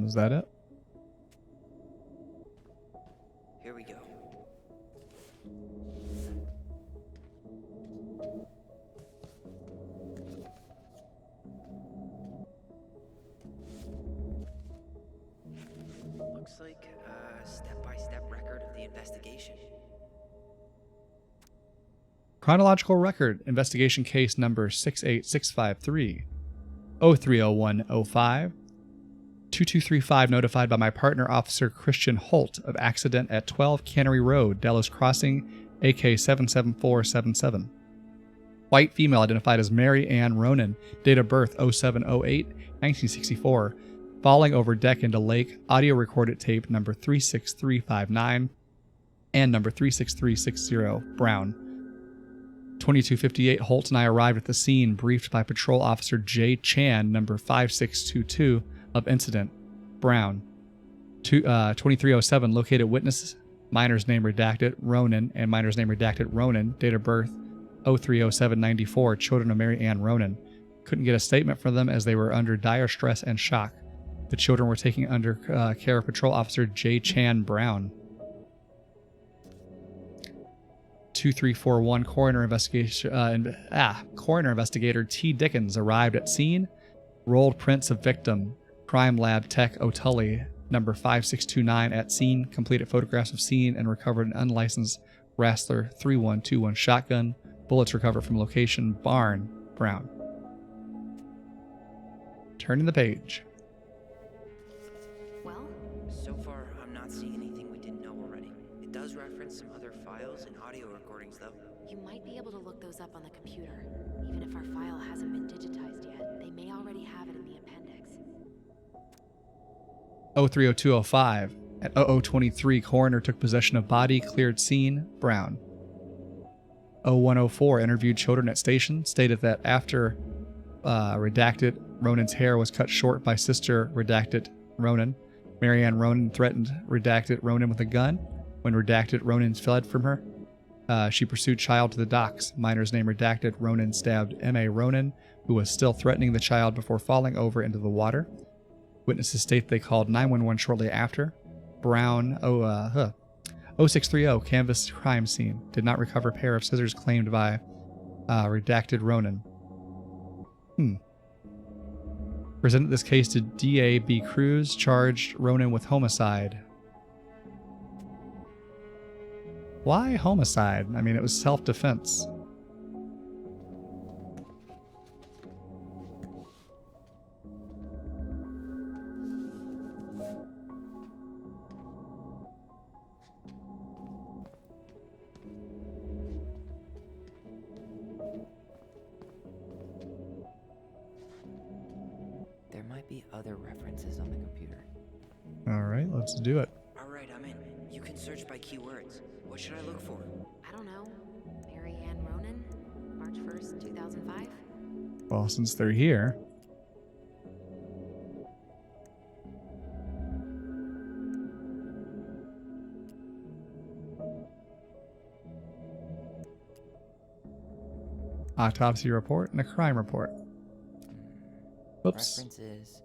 S1: Is that it?
S3: like a step-by-step record of the investigation.
S1: Chronological record, investigation case number 68653, 030105, 2235 notified by my partner officer Christian Holt of accident at 12 Cannery Road, Delos Crossing, AK 77477. White female identified as Mary Ann Ronan, date of birth 0708, 1964, falling over deck into lake, audio recorded tape number 36359 and number 36360, Brown. 2258 Holt and I arrived at the scene, briefed by Patrol Officer J. Chan, number 5622, of incident, Brown. 2307 located witnesses, minor's name redacted, Ronan, and minor's name redacted, Ronan, date of birth 030794, children of Mary Ann Ronan. Couldn't get a statement from them as they were under dire stress and shock. The children were taken under care of Patrol Officer J. Chan Brown. 2341 coroner investigator T. Dickens arrived at scene, rolled prints of victim, crime lab tech O'Tully, number 5629 at scene, completed photographs of scene, and recovered an unlicensed Rassler 3121 shotgun, bullets recovered from location, barn, Brown. Turning the page.
S2: Well,
S3: So far, I'm not seeing anything we didn't know already. It does reference some other files and audio recordings, though.
S2: you might be able to look those up on the computer. Even if our file hasn't been digitized yet, they may already have it in the appendix.
S1: 030205 at 0023 coroner took possession of body, cleared scene, Brown. 0104 interviewed children at station, stated that after redacted Ronan's hair was cut short by sister redacted Ronan, Marianne Ronan threatened redacted Ronan with a gun. When redacted Ronan fled from her, she pursued child to the docks. Minor's name redacted, Ronan stabbed M.A. Ronan, who was still threatening the child before falling over into the water. Witnesses state they called 911 shortly after. Brown 0630 canvassed crime scene. Did not recover pair of scissors claimed by redacted Ronan. Presented this case to D.A. B. Cruz, charged Ronan with homicide. Why homicide? I mean, it was self-defense.
S3: There might be other references on the computer.
S1: All right, let's do it.
S3: All right, I'm in. You can search by keywords. What should I look for?
S2: I don't know. Mary Ann Ronan, March 1st, 2005?
S1: Well, since they're here. Autopsy report and a crime report. Whoops.
S3: References.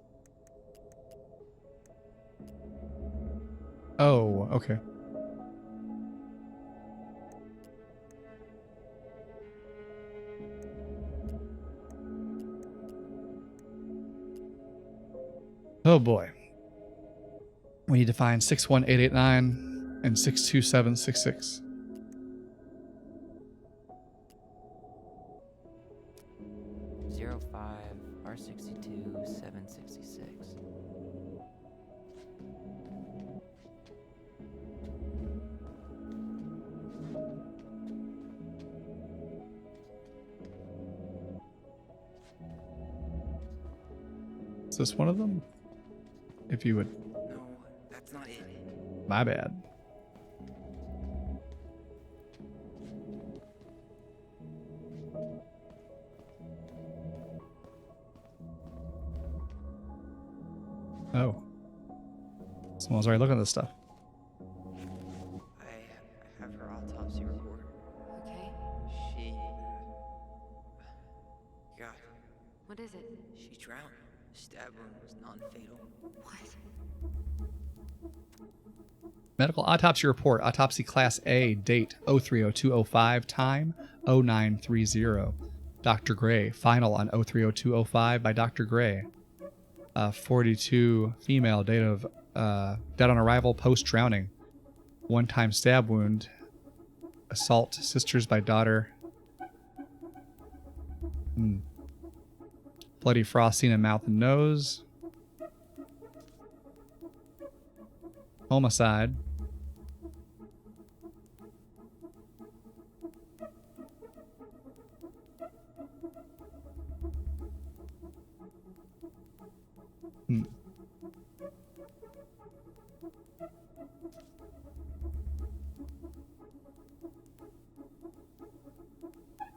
S1: Oh, okay. Oh boy. We need to find 61889 and 62766.
S3: R62 766.
S1: Is this one of them? If you would.
S3: No, that's not it.
S1: My bad. Oh. Someone's already looking at this stuff.
S3: I have her autopsy report.
S2: Okay.
S3: She... God,
S2: What is it?
S3: she drowned. Stab wound was non-fatal.
S2: What?
S1: Medical autopsy report. Autopsy class A. Date 030205. Time 0930. Dr. Gray. Final on 030205 by Dr. Gray. 42 female. Date of dead on arrival, post drowning. One-time stab wound. Assault sisters by daughter. Bloody frost seen in mouth and nose. Homicide.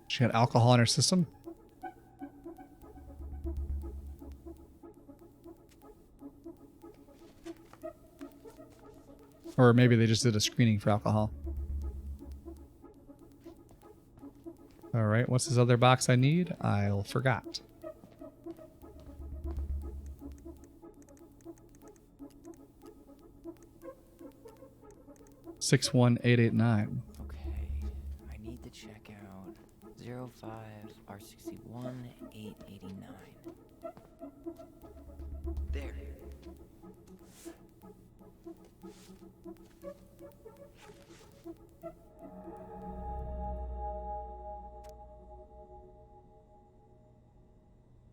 S1: She had alcohol in her system. Or maybe they just did a screening for alcohol. All right, what's this other box I need? I forgot. $61889.
S3: Okay, I need to check out 05R61 889. There.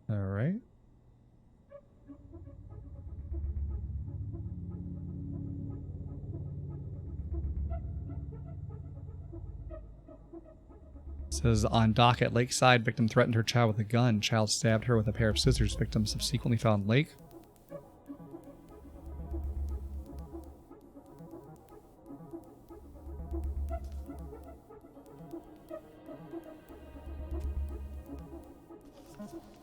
S1: All right. Says on dock at Lakeside, victim threatened her child with a gun. Child stabbed her with a pair of scissors. Victim subsequently found lake.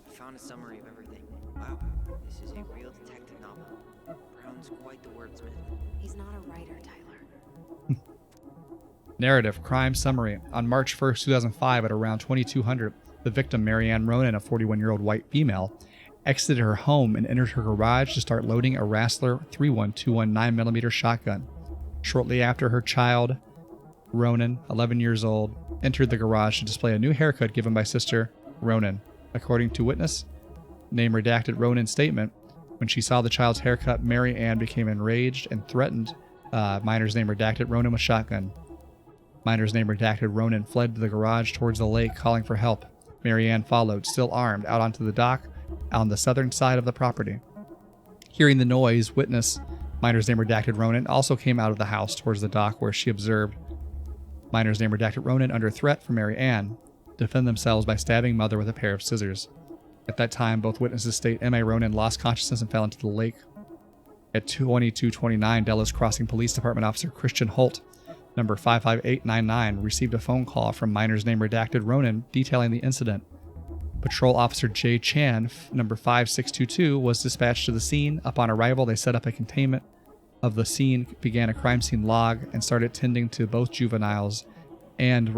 S3: I found a summary of everything. Wow, this is a real detective novel. Brown's quite the wordsmith.
S2: He's not a writer, Tyler.
S1: Narrative crime summary. On March 1st, 2005, at around 2200, the victim, Marianne Ronan, a 41-year-old white female, exited her home and entered her garage to start loading a Rassler 31219 9mm shotgun. Shortly after, her child, Ronan, 11 years old, entered the garage to display a new haircut given by sister Ronan. According to witness, name redacted Ronan's statement, when she saw the child's haircut, Mary Ann became enraged and threatened minor's name redacted Ronan with shotgun. Minor's name redacted Ronan fled to the garage towards the lake, calling for help. Mary Ann followed, still armed, out onto the dock on the southern side of the property. Hearing the noise, witness, minor's name redacted Ronan, also came out of the house towards the dock where she observed minor's name redacted Ronan under threat from Mary Ann defend themselves by stabbing mother with a pair of scissors. At that time, both witnesses state M.A. Ronan lost consciousness and fell into the lake. At 2229, Delos Crossing Police Department Officer Christian Holt, number 55899, received a phone call from minor's name redacted Ronan detailing the incident. Patrol Officer J. Chan, number 5622, was dispatched to the scene. Upon arrival, they set up a containment of the scene, began a crime scene log, and started tending to both juveniles and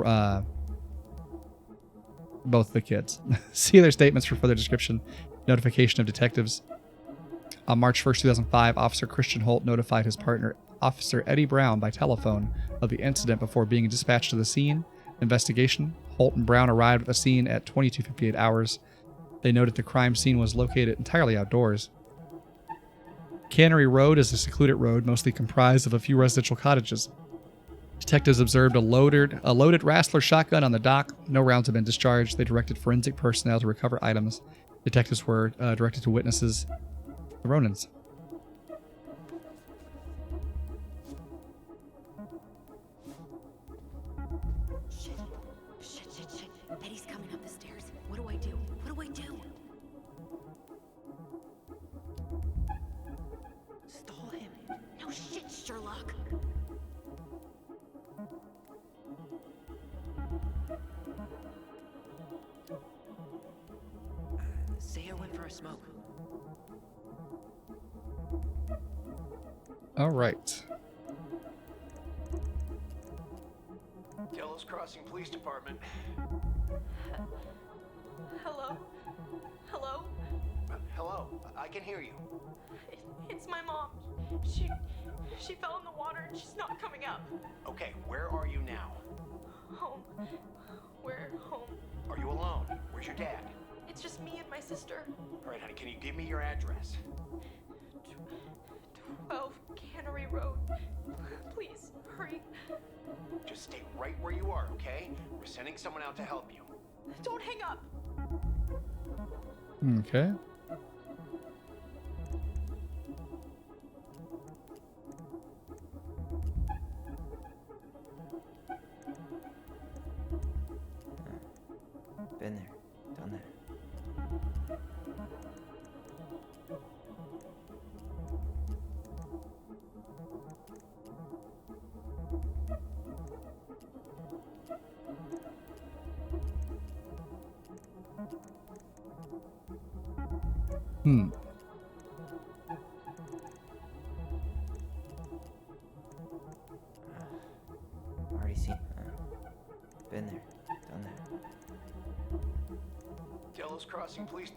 S1: both the kids. See their statements for further description. Notification of detectives. On March 1st, 2005, Officer Christian Holt notified his partner, Officer Eddie Brown, by telephone of the incident before being dispatched to the scene. Investigation. Holt and Brown arrived at the scene at 22:58 hours. They noted the crime scene was located entirely outdoors. Cannery Road is a secluded road mostly comprised of a few residential cottages. Detectives observed a loaded Rassler shotgun on the dock. No rounds had been discharged. They directed forensic personnel to recover items. Detectives were directed to witnesses, the Ronans.
S2: Shit. Eddie's coming up the stairs. What do I do?
S3: Stall him.
S2: No shit, Sherlock.
S3: Say I went for a smoke.
S1: All right.
S7: Delos Crossing Police Department.
S9: Hello? Hello?
S7: Hello, I can hear you.
S9: It's my mom. She fell in the water and she's not coming up.
S7: Okay, where are you now?
S9: Home. We're home.
S7: Are you alone? Where's your dad?
S9: It's just me and my sister.
S7: All right, honey, can you give me your address?
S9: 12 Cannery Road. Please, hurry.
S7: Just stay right where you are, okay? We're sending someone out to help you.
S9: Don't hang up.
S1: Okay.
S3: Been there, done that.
S1: Hmm.
S3: Already seen. Been there, done that.
S7: Delos Crossing, please.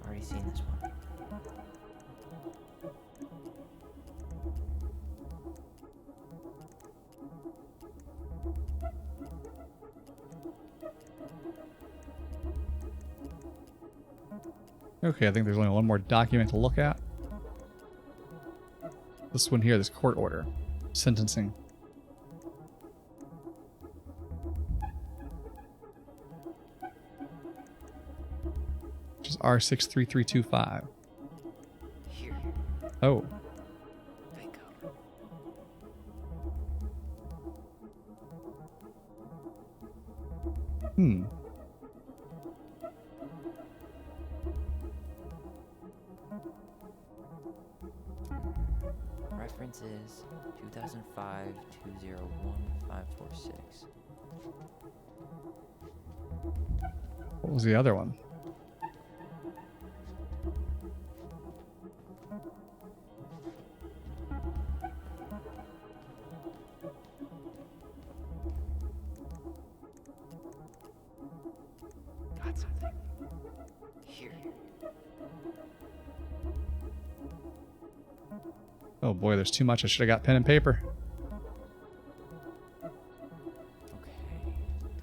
S3: Already seen this one.
S1: Okay, I think there's only one more document to look at. This one here, this court order. Sentencing. Which is R63325.
S3: Here,
S1: Oh.
S3: bingo.
S1: Hmm.
S3: References 2005 201546.
S1: What was the other one?
S3: Got something. Here.
S1: Oh boy, there's too much. I should have got pen and paper.
S3: Okay.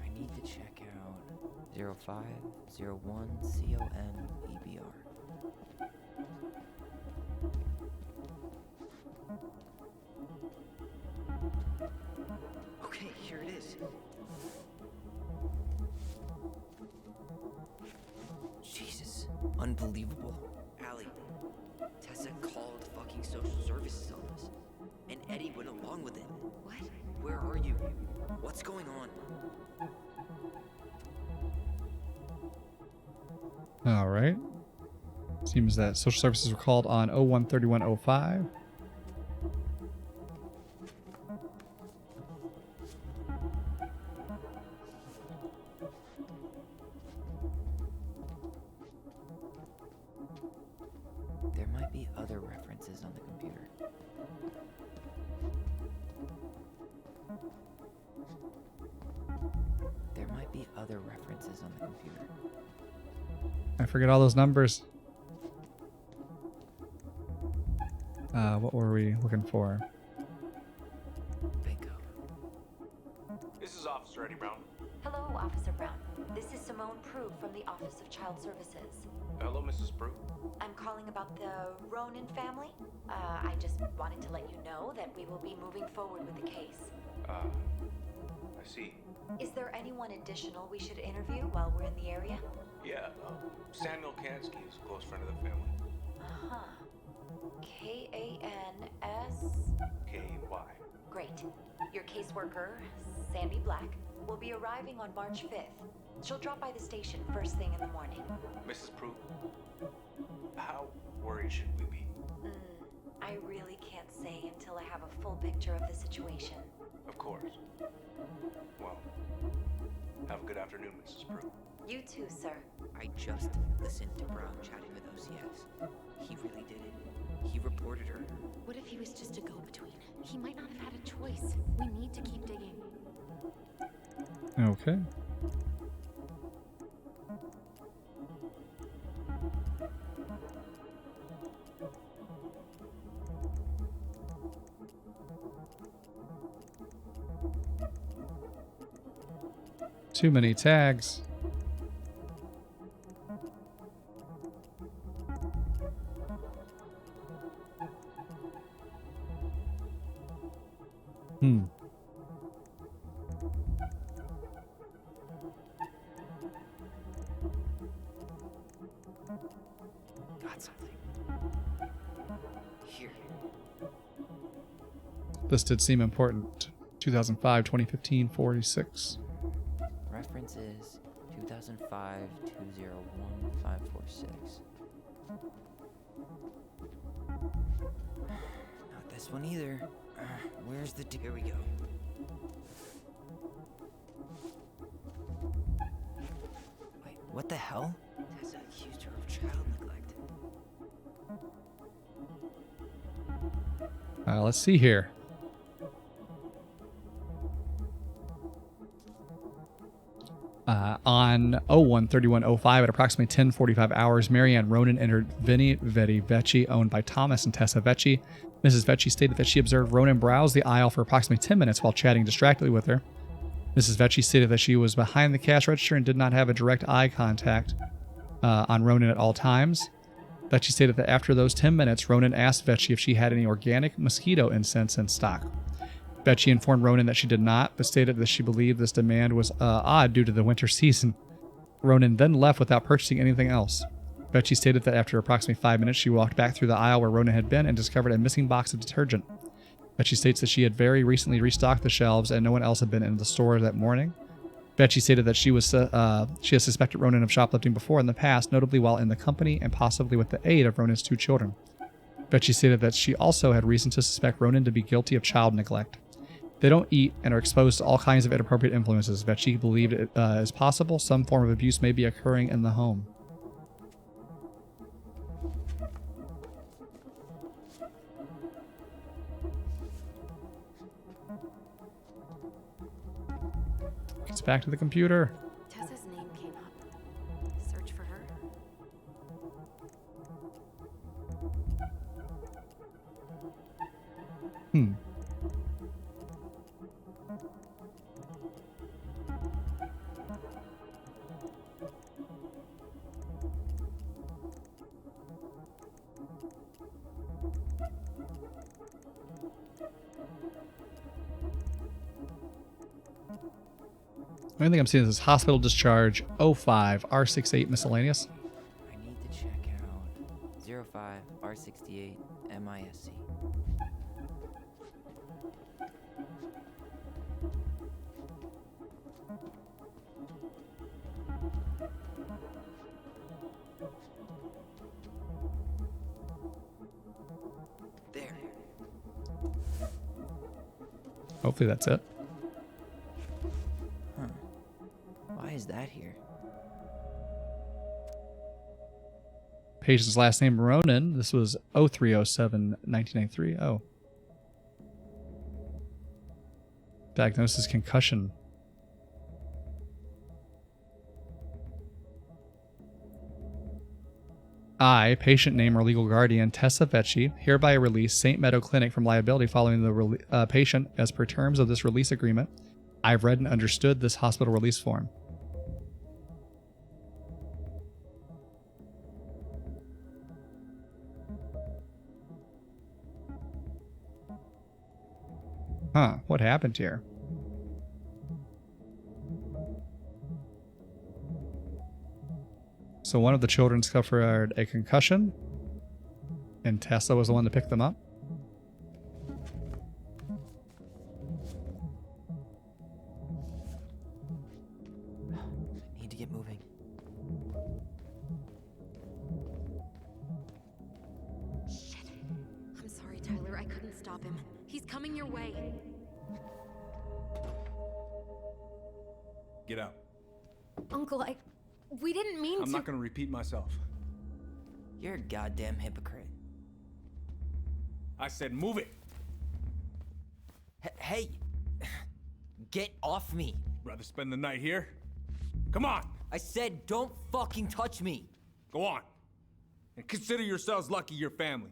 S3: I need to check out 0501 COMEBR. Okay, here it is. Jesus. Unbelievable. Allie, Tessa called fucking social services on us. And Eddie went along with it. What? Where are you? What's going on?
S1: All right. Seems that social services were called on 013105.
S3: There might be other references on the computer. There might be other references on the computer.
S1: I forget all those numbers. What were we looking for?
S3: Bingo.
S6: This is Officer Eddie Brown.
S8: Hello, Officer Brown. This is Simone Prue from the Office of Child Services.
S6: Hello, Mrs. Brew.
S8: I'm calling about the Ronan family. I just wanted to let you know that we will be moving forward with the case.
S6: I see.
S8: Is there anyone additional we should interview while we're in the area?
S6: Yeah, Samuel Kansky is a close friend of the family.
S8: Uh-huh. K-A-N-S...
S6: K-Y.
S8: Great. Your caseworker, Sandy Black, will be arriving on March 5th. She'll drop by the station first thing in the morning.
S6: Mrs. Brew, how worried should we be?
S8: I really can't say until I have a full picture of the situation.
S6: Of course. Well, have a good afternoon, Mrs. Brew.
S8: You too, sir.
S3: I just listened to Brown chatting with OCS. He really did it. He reported her.
S2: What if he was just a go-between? He might not have had a choice. We need to keep digging.
S1: Okay. Too many tags. Hmm.
S3: Got something. Here.
S1: This did seem important. 2005, 2015, 46.
S3: Reference is 2005 201 546. Not this one either. Where's the... Here we go. Wait, what the hell? Tessa accused her of child neglect.
S1: Let's see here. On 01/31/05 at approximately 10:45 hours, Marianne Ronan entered Vinnie Vetti Vecchi, owned by Thomas and Tessa Vecchi. Mrs. Vecchi stated that she observed Ronan browse the aisle for approximately 10 minutes while chatting distractedly with her. Mrs. Vecchi stated that she was behind the cash register and did not have a direct eye contact on Ronan at all times. Vecchi stated that after those 10 minutes, Ronan asked Vecchi if she had any organic mosquito incense in stock. Vecchi informed Ronan that she did not, but stated that she believed this demand was odd due to the winter season. Ronan then left without purchasing anything else. Vecchi stated that after approximately 5 minutes, she walked back through the aisle where Ronan had been and discovered a missing box of detergent. Vecchi states that she had very recently restocked the shelves and no one else had been in the store that morning. Vecchi stated that she has suspected Ronan of shoplifting before in the past, notably while in the company and possibly with the aid of Ronan's 2 children. Vecchi stated that she also had reason to suspect Ronan to be guilty of child neglect. They don't eat and are exposed to all kinds of inappropriate influences. Vecchi believed it is possible some form of abuse may be occurring in the home. Gets back to the computer.
S2: Tessa's name came up. Search for her.
S1: Hmm. The only thing I'm seeing is hospital discharge 05 R68 miscellaneous.
S3: I need to check out 05 R68 MISC. There.
S1: Hopefully that's it.
S3: Huh. Why is that here?
S1: Patient's last name Ronan. This was 03/07/1993. Oh. Diagnosis concussion. I, patient name or legal guardian Tessa Vecchi, hereby release St. Meadow Clinic from liability following the patient as per terms of this release agreement. I've read and understood this hospital release form. Huh, what happened here? So one of the children suffered a concussion, and Tessa was the one to pick them up.
S3: Need to get moving.
S2: Shit. I'm sorry, Tyler. I couldn't stop him. He's coming your way.
S6: Get out.
S2: Uncle, we didn't mean to.
S6: I'm not gonna repeat myself.
S3: You're a goddamn hypocrite.
S6: I said move it.
S3: Hey! Get off me!
S6: Rather spend the night here? Come on!
S3: I said don't fucking touch me!
S6: Go on. And consider yourselves lucky you're family.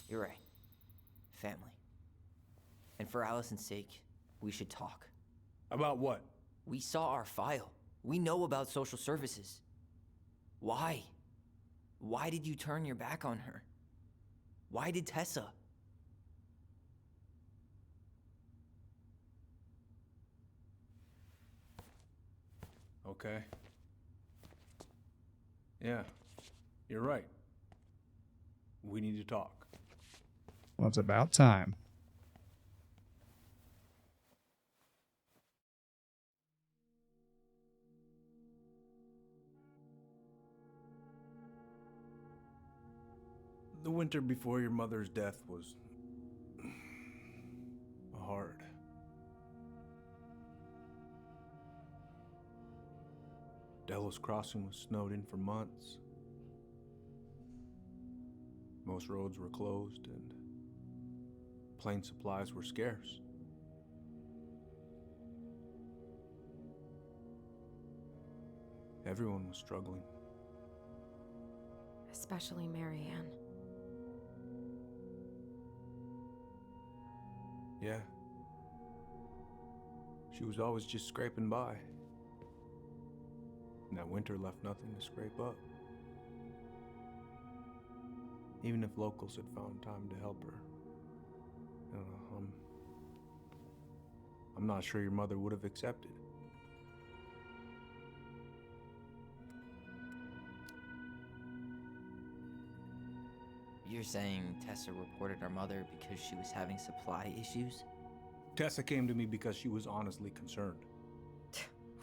S3: You're right. Family. And for Allison's sake, we should talk.
S6: About what?
S3: We saw our file. We know about social services. Why? Why did you turn your back on her? Why did Tessa?
S6: Okay. Yeah, you're right. We need to talk.
S1: Well, it's about time.
S6: The winter before your mother's death was hard. Delos Crossing was snowed in for months. Most roads were closed and plane supplies were scarce. Everyone was struggling.
S2: Especially Marianne.
S6: Yeah. She was always just scraping by. And that winter left nothing to scrape up. Even if locals had found time to help her. I'm not sure your mother would have accepted.
S3: You're saying Tessa reported our mother because she was having supply issues?
S6: Tessa came to me because she was honestly concerned.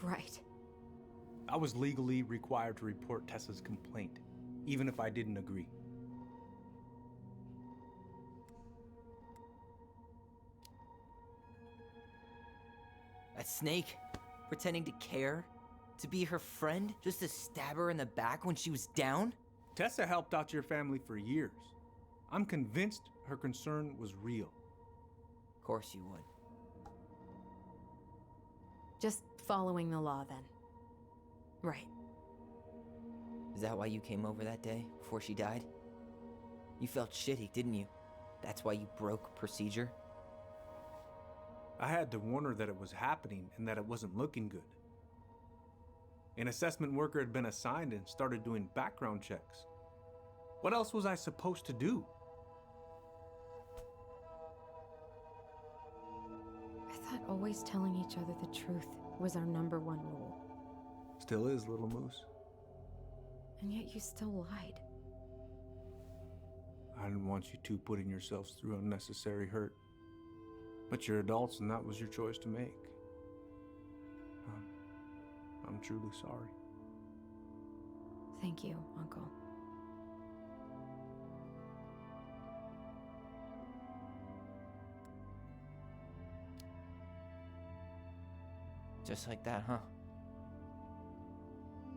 S2: Right.
S6: I was legally required to report Tessa's complaint, even if I didn't agree.
S3: That snake? Pretending to care? To be her friend? Just to stab her in the back when she was down?
S6: Tessa helped out your family for years. I'm convinced her concern was real.
S3: Of course you would.
S2: Just following the law then. Right.
S3: Is that why you came over that day, before she died? You felt shitty, didn't you? That's why you broke procedure?
S6: I had to warn her that it was happening and that it wasn't looking good. An assessment worker had been assigned and started doing background checks. What else was I supposed to do?
S2: I thought always telling each other the truth was our #1 rule.
S6: Still is, little moose.
S2: And yet you still lied.
S6: I didn't want you two putting yourselves through unnecessary hurt. But you're adults and that was your choice to make. I'm truly sorry.
S2: Thank you, Uncle.
S3: Just like that, huh?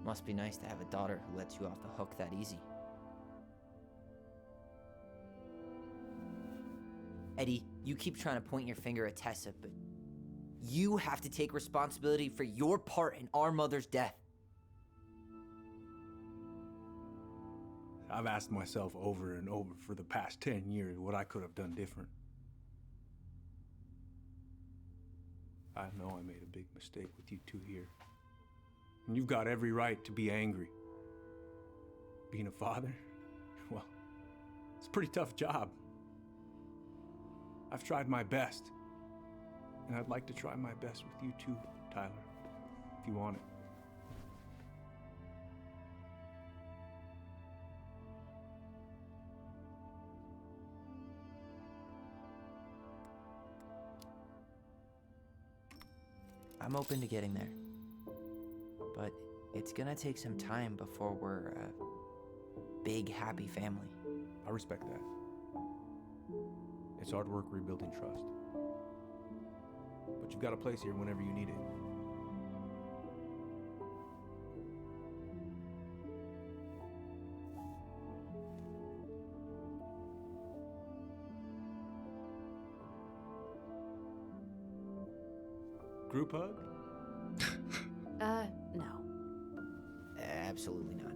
S3: Must be nice to have a daughter who lets you off the hook that easy. Eddie, you keep trying to point your finger at Tessa, but you have to take responsibility for your part in our mother's death.
S6: I've asked myself over and over for the past 10 years what I could have done different. I know I made a big mistake with you two here. And you've got every right to be angry. Being a father, well, it's a pretty tough job. I've tried my best. And I'd like to try my best with you too, Tyler, if you want it.
S3: I'm open to getting there. But it's gonna take some time before we're a big, happy family.
S6: I respect that. It's hard work rebuilding trust. But you've got a place here whenever you need it. Group hug?
S2: No.
S3: Absolutely not.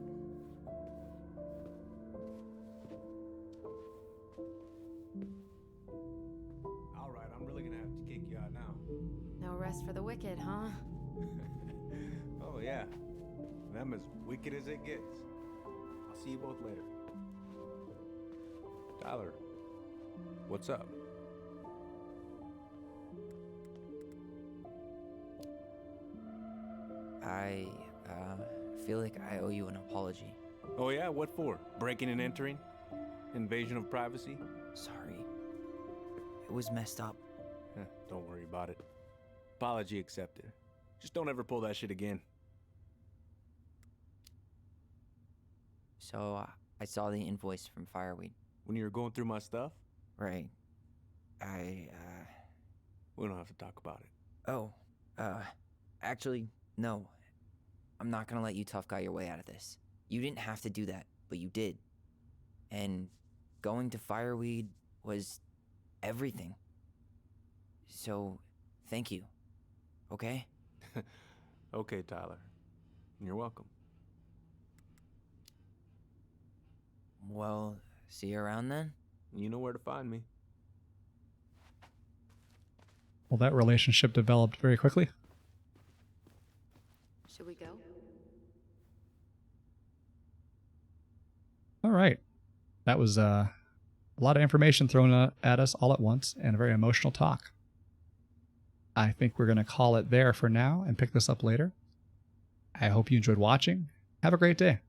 S6: All right, I'm really gonna have to kick you out now.
S2: No rest for the wicked, huh?
S6: Oh yeah, them as wicked as it gets. I'll See you both later. Tyler, what's up?
S3: I feel like I owe you an apology.
S6: Oh yeah, what for? Breaking and entering? Invasion of privacy?
S3: Sorry. It was messed up.
S6: Don't worry about it. Apology accepted. Just don't ever pull that shit again.
S3: So, I saw the invoice from Fireweed.
S6: When you were going through my stuff?
S3: Right.
S6: We don't have to talk about it.
S3: Oh, actually, no. I'm not gonna let you tough guy your way out of this. You didn't have to do that, but you did. And going to Fireweed was everything. So, thank you. Okay?
S6: Okay, Tyler. You're welcome.
S3: Well, see you around then?
S6: You know where to find me.
S1: Well, that relationship developed very quickly.
S2: Should we go?
S1: All right. That was a lot of information thrown at us all at once and a very emotional talk. I think we're going to call it there for now and pick this up later. I hope you enjoyed watching. Have a great day.